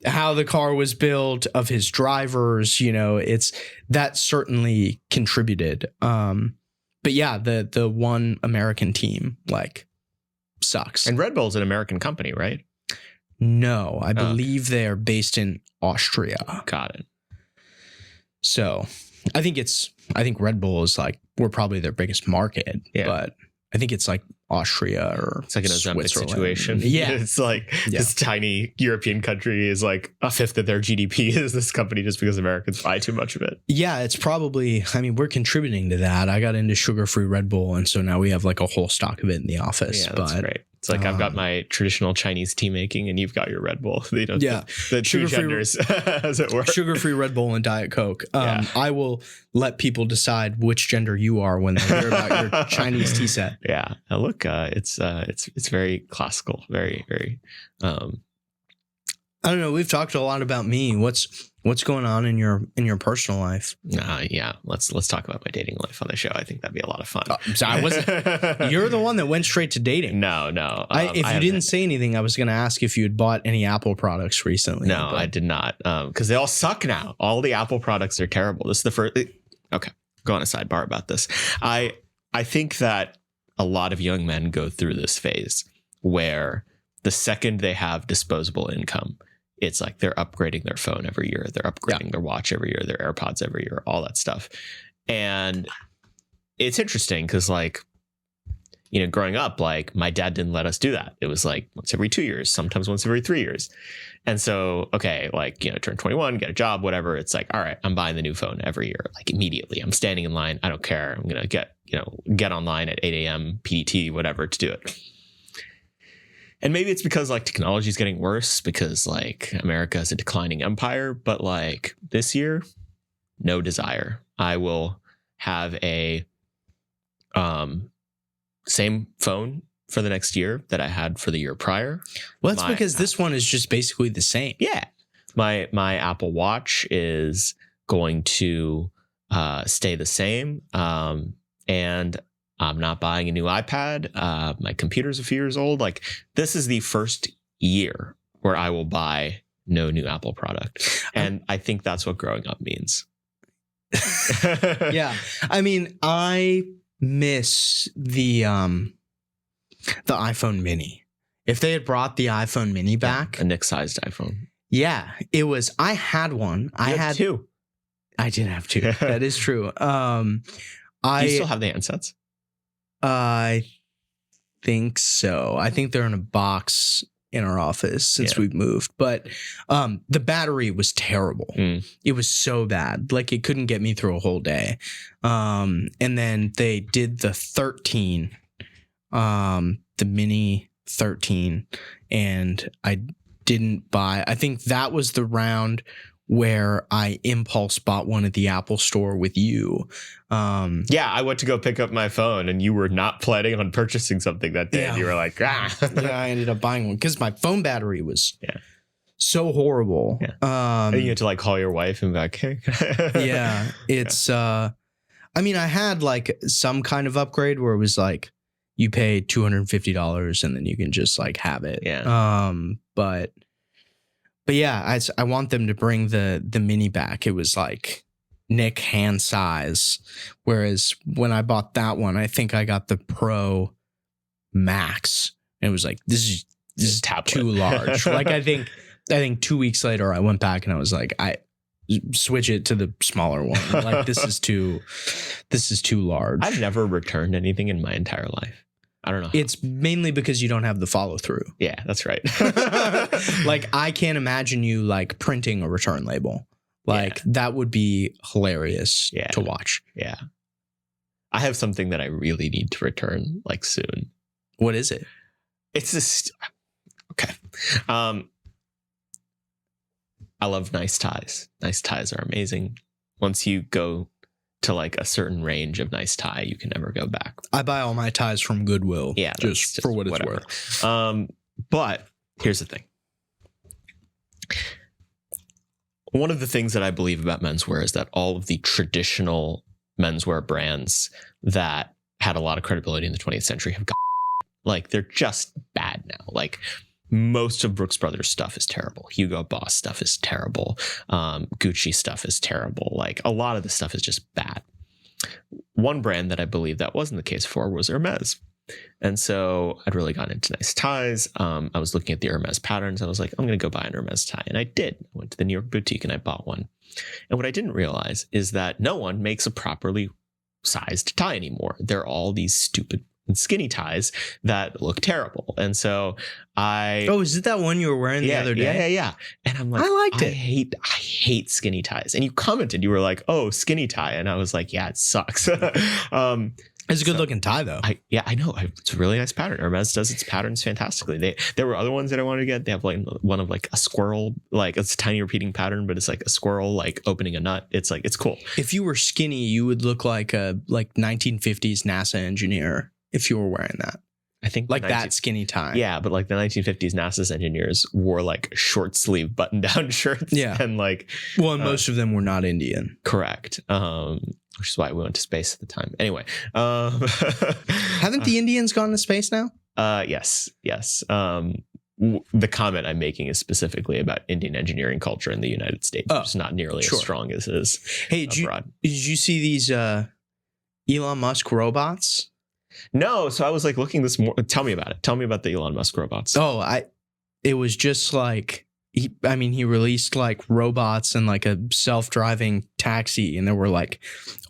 how the car was built, of his drivers. It's that certainly contributed. But yeah, the one American team like sucks. And Red Bull's an American company, right? No, I believe they are based in Austria. Got it. So I think Red Bull is like, we're probably their biggest market, but I think it's like Austria or it's like an Ozempic situation. Yeah. It's like this tiny European country is like a fifth of their GDP is this company just because Americans buy too much of it. Yeah, it's probably, we're contributing to that. I got into sugar-free Red Bull, and so now we have like a whole stock of it in the office. Yeah, that's great. It's like I've got my traditional Chinese tea making and you've got your Red Bull. The two genders, as it were. Sugar-free Red Bull and Diet Coke. I will let people decide which gender you are when they hear about your Chinese tea set. Yeah. Now look, it's very classical, very, very. I don't know. We've talked a lot about me. What's going on in your personal life? Yeah. Let's talk about my dating life on the show. I think that'd be a lot of fun. So I wasn't. You're the one that went straight to dating. No. If you didn't say anything, I was going to ask if you had bought any Apple products recently. No, I did not. Because they all suck now. All the Apple products are terrible. This is the first. Okay, go on a sidebar about this. I think that a lot of young men go through this phase where the second they have disposable income, it's like they're upgrading their phone every year. They're upgrading their watch every year, their AirPods every year, all that stuff. And it's interesting because growing up, like my dad didn't let us do that. It was like once every 2 years, sometimes once every 3 years. And so, turn 21, get a job, whatever. It's like, all right, I'm buying the new phone every year, like immediately. I'm standing in line. I don't care. I'm going to get online at 8 a.m. PDT, whatever, to do it. And maybe it's because like technology is getting worse because like America is a declining empire. But like this year, no desire. I will have a same phone for the next year that I had for the year prior. Well, that's because this one is just basically the same. Yeah. My Apple Watch is going to stay the same. And I'm not buying a new iPad. My computer's a few years old. Like this is the first year where I will buy no new Apple product. And I think that's what growing up means. Yeah. I miss the iPhone mini. If they had brought the iPhone mini back. A Nick-sized iPhone. Yeah. It was, I had one. I had two. I did have two. That is true. Do you still have the handsets? I think so. I think they're in a box in our office since we've moved. But the battery was terrible. It was so bad. Like it couldn't get me through a whole day. And then they did the 13, the mini 13, and I didn't buy. I think that was the round where I impulse bought one at the Apple store with you. I went to go pick up my phone and you were not planning on purchasing something that day. Yeah. And you were like, Yeah, I ended up buying one because my phone battery was so horrible. Yeah. And you had to like call your wife and be like, hey. Yeah, it's, I had like some kind of upgrade where it was like, you pay $250 and then you can just like have it. Yeah. But But yeah, I want them to bring the mini back. It was like Nick hand size, whereas when I bought that one, I think I got the Pro Max, and it was like this is too large. Like I think 2 weeks later I went back and I was like, I switch it to the smaller one. Like this is too large. I've never returned anything in my entire life. I don't know. It's mainly because you don't have the follow through. Yeah, that's right. Like I can't imagine you like printing a return label. Like that would be hilarious to watch. Yeah. I have something that I really need to return like soon. What is it? It's this. Okay. I love nice ties. Nice ties are amazing. Once you go to like a certain range of nice tie, you can never go back. I buy all my ties from Goodwill. Yeah, just for what it's worth. But here's the thing. One of the things that I believe about menswear is that all of the traditional menswear brands that had a lot of credibility in the 20th century have gone. Like they're just bad now. Like most of Brooks Brothers stuff is terrible. Hugo Boss stuff is terrible. Gucci stuff is terrible. Like a lot of the stuff is just bad. One brand that I believe that wasn't the case for was Hermes. And so I'd really gotten into nice ties. I was looking at the Hermes patterns. I was like, I'm going to go buy an Hermes tie. And I did. I went to the New York boutique and I bought one. And what I didn't realize is that no one makes a properly sized tie anymore. They're all these stupid skinny ties that look terrible. And so is it that one you were wearing the other day? Yeah. And I'm like, I liked it. I hate skinny ties. And you commented, you were like, oh, skinny tie. And I was like, yeah, it sucks. It's a good looking tie though. I know. It's a really nice pattern. Hermes does its patterns fantastically. There were other ones that I wanted to get. They have like one of like a squirrel, like it's a tiny repeating pattern, but it's like a squirrel like opening a nut. It's like, it's cool. If you were skinny, you would look like a 1950s NASA engineer if you were wearing that. I think like that skinny tie. Yeah, but like the 1950s NASA's engineers wore like short sleeve button down shirts. Yeah. And like, well, most of them were not Indian. Correct. Which is why we went to space at the time. Anyway. Haven't the Indians gone to space now? Yes. The comment I'm making is specifically about Indian engineering culture in the United States. It's not nearly as strong as it is abroad. Did you see these Elon Musk robots? No. So I was like looking this more. Tell me about it. Tell me about the Elon Musk robots. It was just like, he released like robots and like a self-driving taxi, and there were like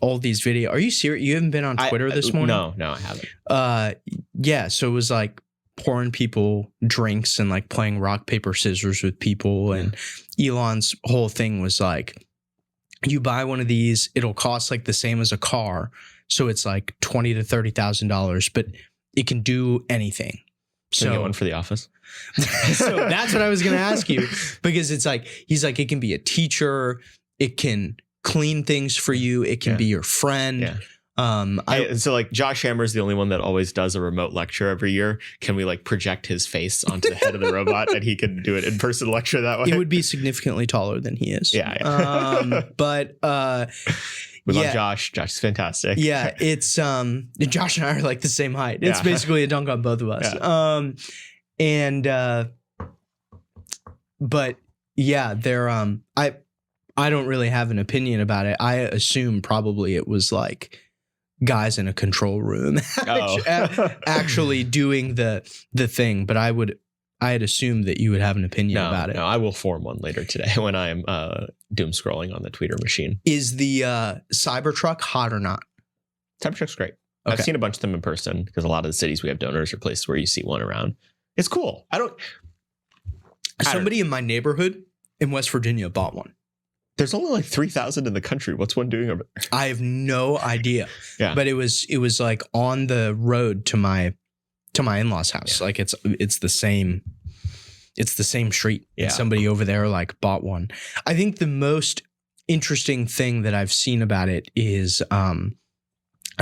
all these videos. Are you serious? You haven't been on Twitter this morning? No, I haven't. Yeah. So it was like pouring people drinks and like playing rock, paper, scissors with people. And Elon's whole thing was like, you buy one of these, it'll cost like the same as a car. So it's like $20,000 to $30,000, but it can do anything. Can you get one for the office? So that's what I was going to ask you, because it's like, he's like, it can be a teacher. It can clean things for you. It can be your friend. Yeah. So like Josh Hammer's the only one that always does a remote lecture every year. Can we like project his face onto the head of the robot and he can do an in-person lecture that way? It would be significantly taller than he is. Yeah. But we love Josh. Josh is fantastic. Yeah. It's Josh and I are like the same height. It's basically a dunk on both of us. Yeah. But yeah, they're I don't really have an opinion about it. I assume probably it was like guys in a control room actually doing the thing, but I'd assume that you would have an opinion about it. No, I will form one later today when I am doom scrolling on the Twitter machine. Is the Cybertruck hot or not? Cybertruck's great. Okay. I've seen a bunch of them in person because a lot of the cities we have donors or places where you see one around. It's cool. Somebody in my neighborhood in West Virginia bought one. There's only like 3,000 in the country. What's one doing over there? I have no idea. Yeah. But it was like on the road to my in-laws' house. Yeah. Like it's the same street. Yeah. And somebody over there like bought one. I think the most interesting thing that I've seen about it is I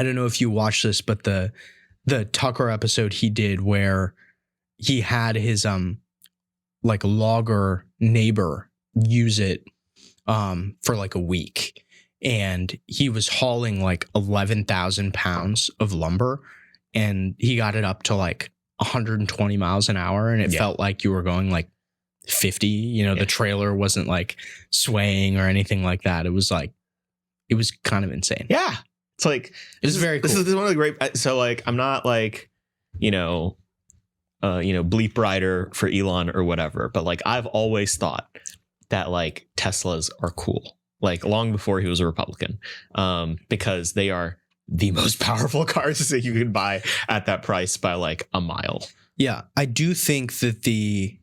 don't know if you watched this, but the Tucker episode he did where he had his like logger neighbor use it for like a week, and he was hauling like 11,000 pounds of lumber, and he got it up to like 120 miles an hour, and it felt like you were going like 50. You know, the trailer wasn't like swaying or anything like that. It was kind of insane. Yeah. It's like, it was very cool. This is one of the great, so like, I'm not like, bleep rider for Elon or whatever, but like, I've always thought that like Teslas are cool, like long before he was a Republican, because they are the most powerful cars that you can buy at that price by like a mile. Yeah. I do think that the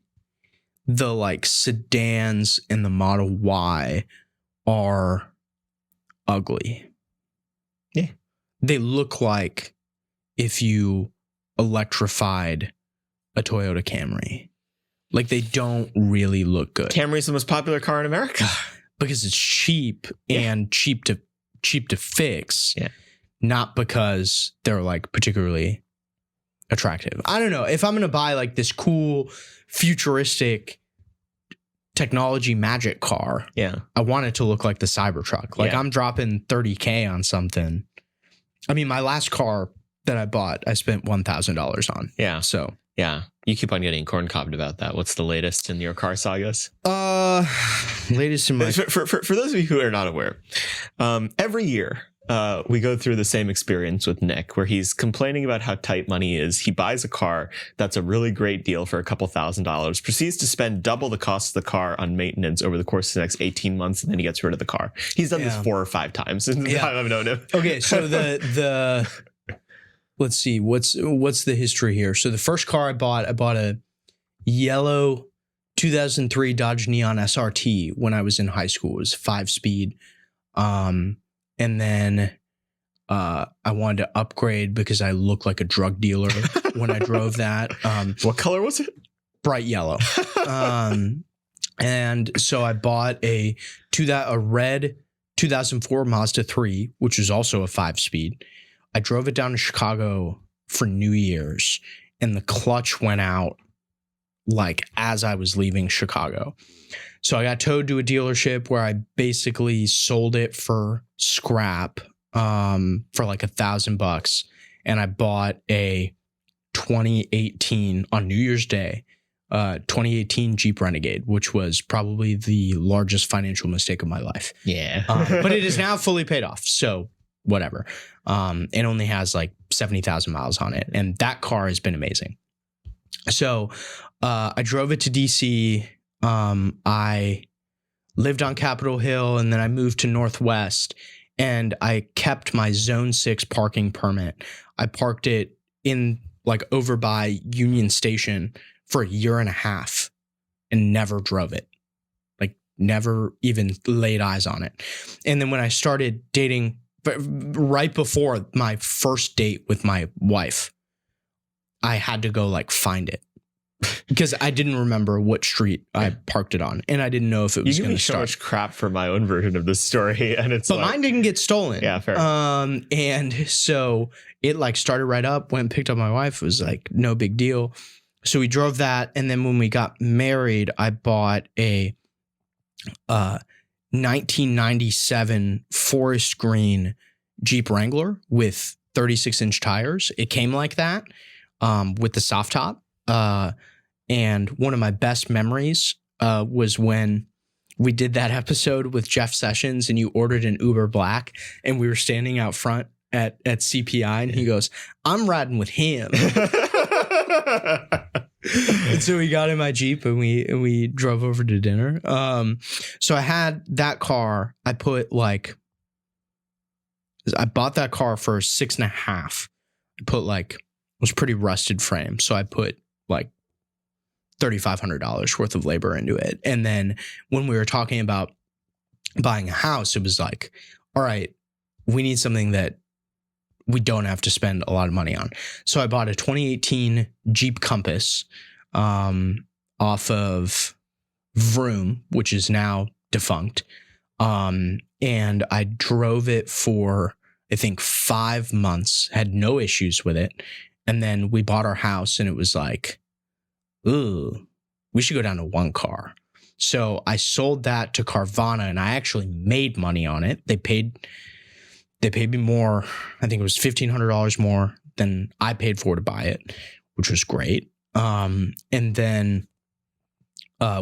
like sedans and the Model Y are ugly. Yeah. They look like if you electrified a Toyota Camry. Like, they don't really look good. Camry's the most popular car in America because it's cheap and cheap to fix. Yeah. Not because they're like particularly attractive. I don't know. If I'm going to buy like this cool futuristic technology magic car, I want it to look like the Cybertruck. Like, I'm dropping $30,000 on something. I mean, my last car that I bought, I spent $1,000 on. Yeah. So yeah, you keep on getting corn-cobbed about that. What's the latest in your car sagas? Latest in my for those of you who are not aware, every year we go through the same experience with Nick, where he's complaining about how tight money is. He buys a car that's a really great deal for a couple $1,000s, proceeds to spend double the cost of the car on maintenance over the course of the next 18 months, and then he gets rid of the car. He's done this 4 or 5 times in the time I've known him. Okay, so the let's see, what's the history here? So the first car I bought a yellow 2003 Dodge Neon SRT when I was in high school. It was 5-speed. And then I wanted to upgrade because I looked like a drug dealer when I drove that. What color was it? Bright yellow. And so I bought a red 2004 Mazda 3, which was also a 5-speed. I drove it down to Chicago for New Year's, and the clutch went out like as I was leaving Chicago. So I got towed to a dealership where I basically sold it for scrap for like $1,000, and I bought a 2018 on New Year's Day, 2018 Jeep Renegade, which was probably the largest financial mistake of my life. Yeah, but it is now fully paid off, so whatever. It only has like 70,000 miles on it, and that car has been amazing. So I drove it to DC. I lived on Capitol Hill, and then I moved to Northwest, and I kept my Zone 6 parking permit. I parked it in like over by Union Station for 1.5 years and never drove it. Like, never even laid eyes on it. And then when I started dating, but right before my first date with my wife, I had to go like find it because I didn't remember what street I parked it on, and I didn't know if it was going to start. You give me so much crap for my own version of this story, and it's but mine didn't get stolen. Yeah, fair. And so it like started right up. Went and picked up my wife. It was like no big deal. So we drove that, and then when we got married, I bought a 1997 forest green Jeep Wrangler with 36-inch tires. It came like that with the soft top. And one of my best memories was when we did that episode with Jeff Sessions, and you ordered an Uber Black, and we were standing out front at CPI, and he goes, "I'm riding with him." And so we got in my Jeep, and we drove over to dinner. So I had that car. I bought that car for 6.5. I put like, it was pretty rusted frame. So I put like $3,500 worth of labor into it. And then when we were talking about buying a house, it was like, all right, we need something that we don't have to spend a lot of money on. So I bought a 2018 Jeep Compass off of Vroom, which is now defunct. And I drove it for, I think, 5 months, had no issues with it. And then we bought our house, and it was like, ooh, we should go down to one car. So I sold that to Carvana, and I actually made money on it. They paid me more. I think it was $1,500 more than I paid for to buy it, which was great. And then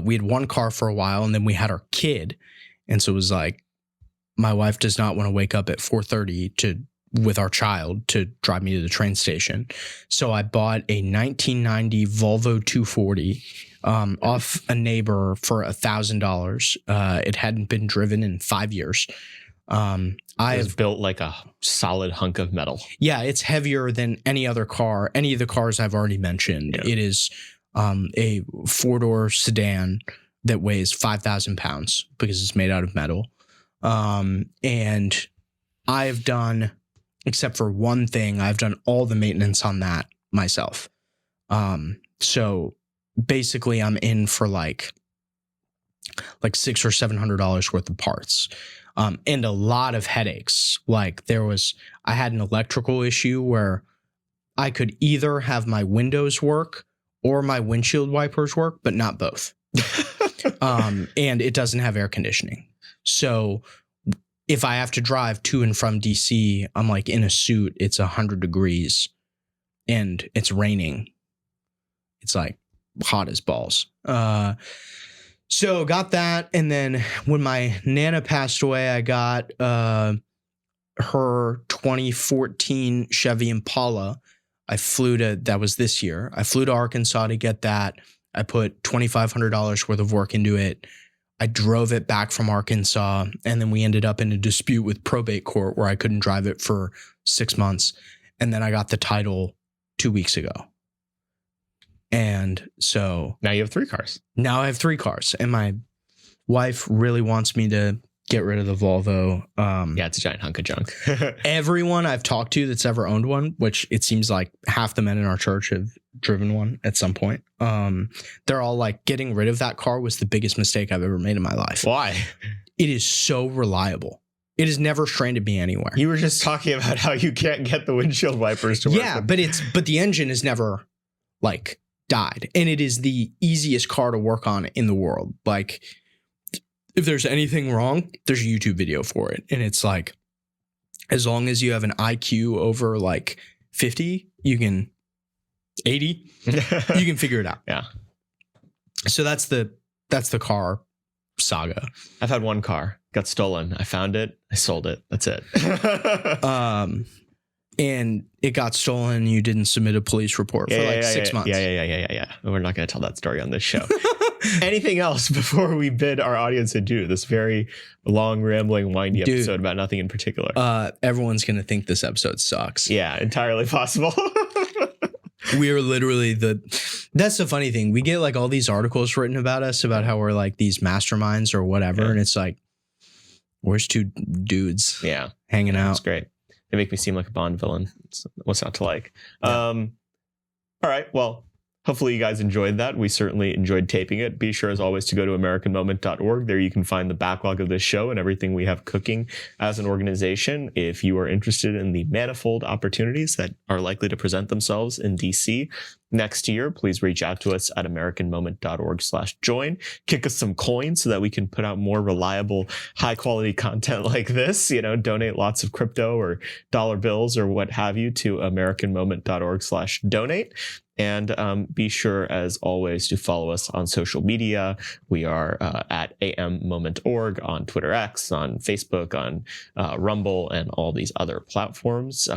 we had one car for a while, and then we had our kid. And so it was like, my wife does not want to wake up at 4:30 with our child to drive me to the train station. So I bought a 1990 Volvo 240 off a neighbor for $1,000. It hadn't been driven in 5 years. I was built like a solid hunk of metal. Yeah, it's heavier than any other car, any of the cars I've already mentioned. Yeah. It is a 4-door sedan that weighs 5,000 pounds because it's made out of metal. And I've done, except for one thing, I've done all the maintenance on that myself. So basically I'm in for like $600 or $700 worth of parts. And a lot of headaches. Like I had an electrical issue where I could either have my windows work or my windshield wipers work, but not both. And it doesn't have air conditioning. So if I have to drive to and from DC, I'm like in a suit, it's 100 degrees and it's raining. It's like hot as balls. So got that. And then when my Nana passed away, I got her 2014 Chevy Impala. That was this year. I flew to Arkansas to get that. I put $2,500 worth of work into it. I drove it back from Arkansas, and then we ended up in a dispute with probate court where I couldn't drive it for 6 months. And then I got the title 2 weeks ago. And so now you have 3 cars. Now I have 3 cars, and my wife really wants me to get rid of the Volvo. Yeah, it's a giant hunk of junk. Everyone I've talked to that's ever owned one, which it seems like half the men in our church have driven one at some point. They're all like, getting rid of that car was the biggest mistake I've ever made in my life. Why? It is so reliable. It has never stranded me anywhere. You were just talking about how you can't get the windshield wipers to work. Yeah, but the engine has never like died, and it is the easiest car to work on in the world. Like, if there's anything wrong, there's a YouTube video for it. And it's like, as long as you have an IQ over like 50, 80, you can figure it out. Yeah. So that's the car saga. I've had one car, got stolen. I found it. I sold it. That's it. And it got stolen. You didn't submit a police report for 6 months. Yeah. We're not going to tell that story on this show. Anything else before we bid our audience adieu? This very long, rambling, windy episode about nothing in particular. Everyone's going to think this episode sucks. Yeah, entirely possible. We are literally that's the funny thing. We get like all these articles written about us about how we're like these masterminds or whatever. Yeah. And it's like, where's 2 dudes hanging out? That's great. They make me seem like a Bond villain. What's not to like? Yeah. All right. Well, hopefully you guys enjoyed that. We certainly enjoyed taping it. Be sure, as always, to go to AmericanMoment.org. There you can find the backlog of this show and everything we have cooking as an organization. If you are interested in the manifold opportunities that are likely to present themselves in DC next year, please reach out to us at AmericanMoment.org/join. Kick us some coins so that we can put out more reliable, high quality content like this. Donate lots of crypto or dollar bills or what have you to AmericanMoment.org/donate. And be sure, as always, to follow us on social media. We are at AMMoment.org on Twitter X, on Facebook, on Rumble, and all these other platforms.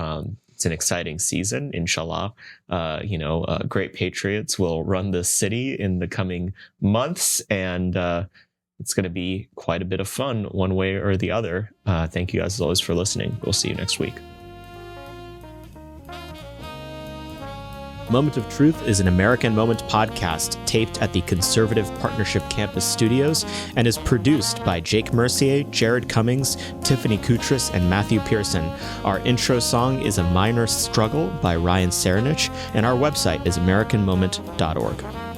It's an exciting season, inshallah. Great Patriots will run this city in the coming months, and it's going to be quite a bit of fun one way or the other. Thank you guys, as always, for listening. We'll see you next week. Moment of Truth is an American Moment podcast taped at the Conservative Partnership Campus Studios and is produced by Jake Mercier, Jared Cummings, Tiffany Kutris, and Matthew Pearson. Our intro song is A Minor Struggle by Ryan Serenich, and our website is AmericanMoment.org.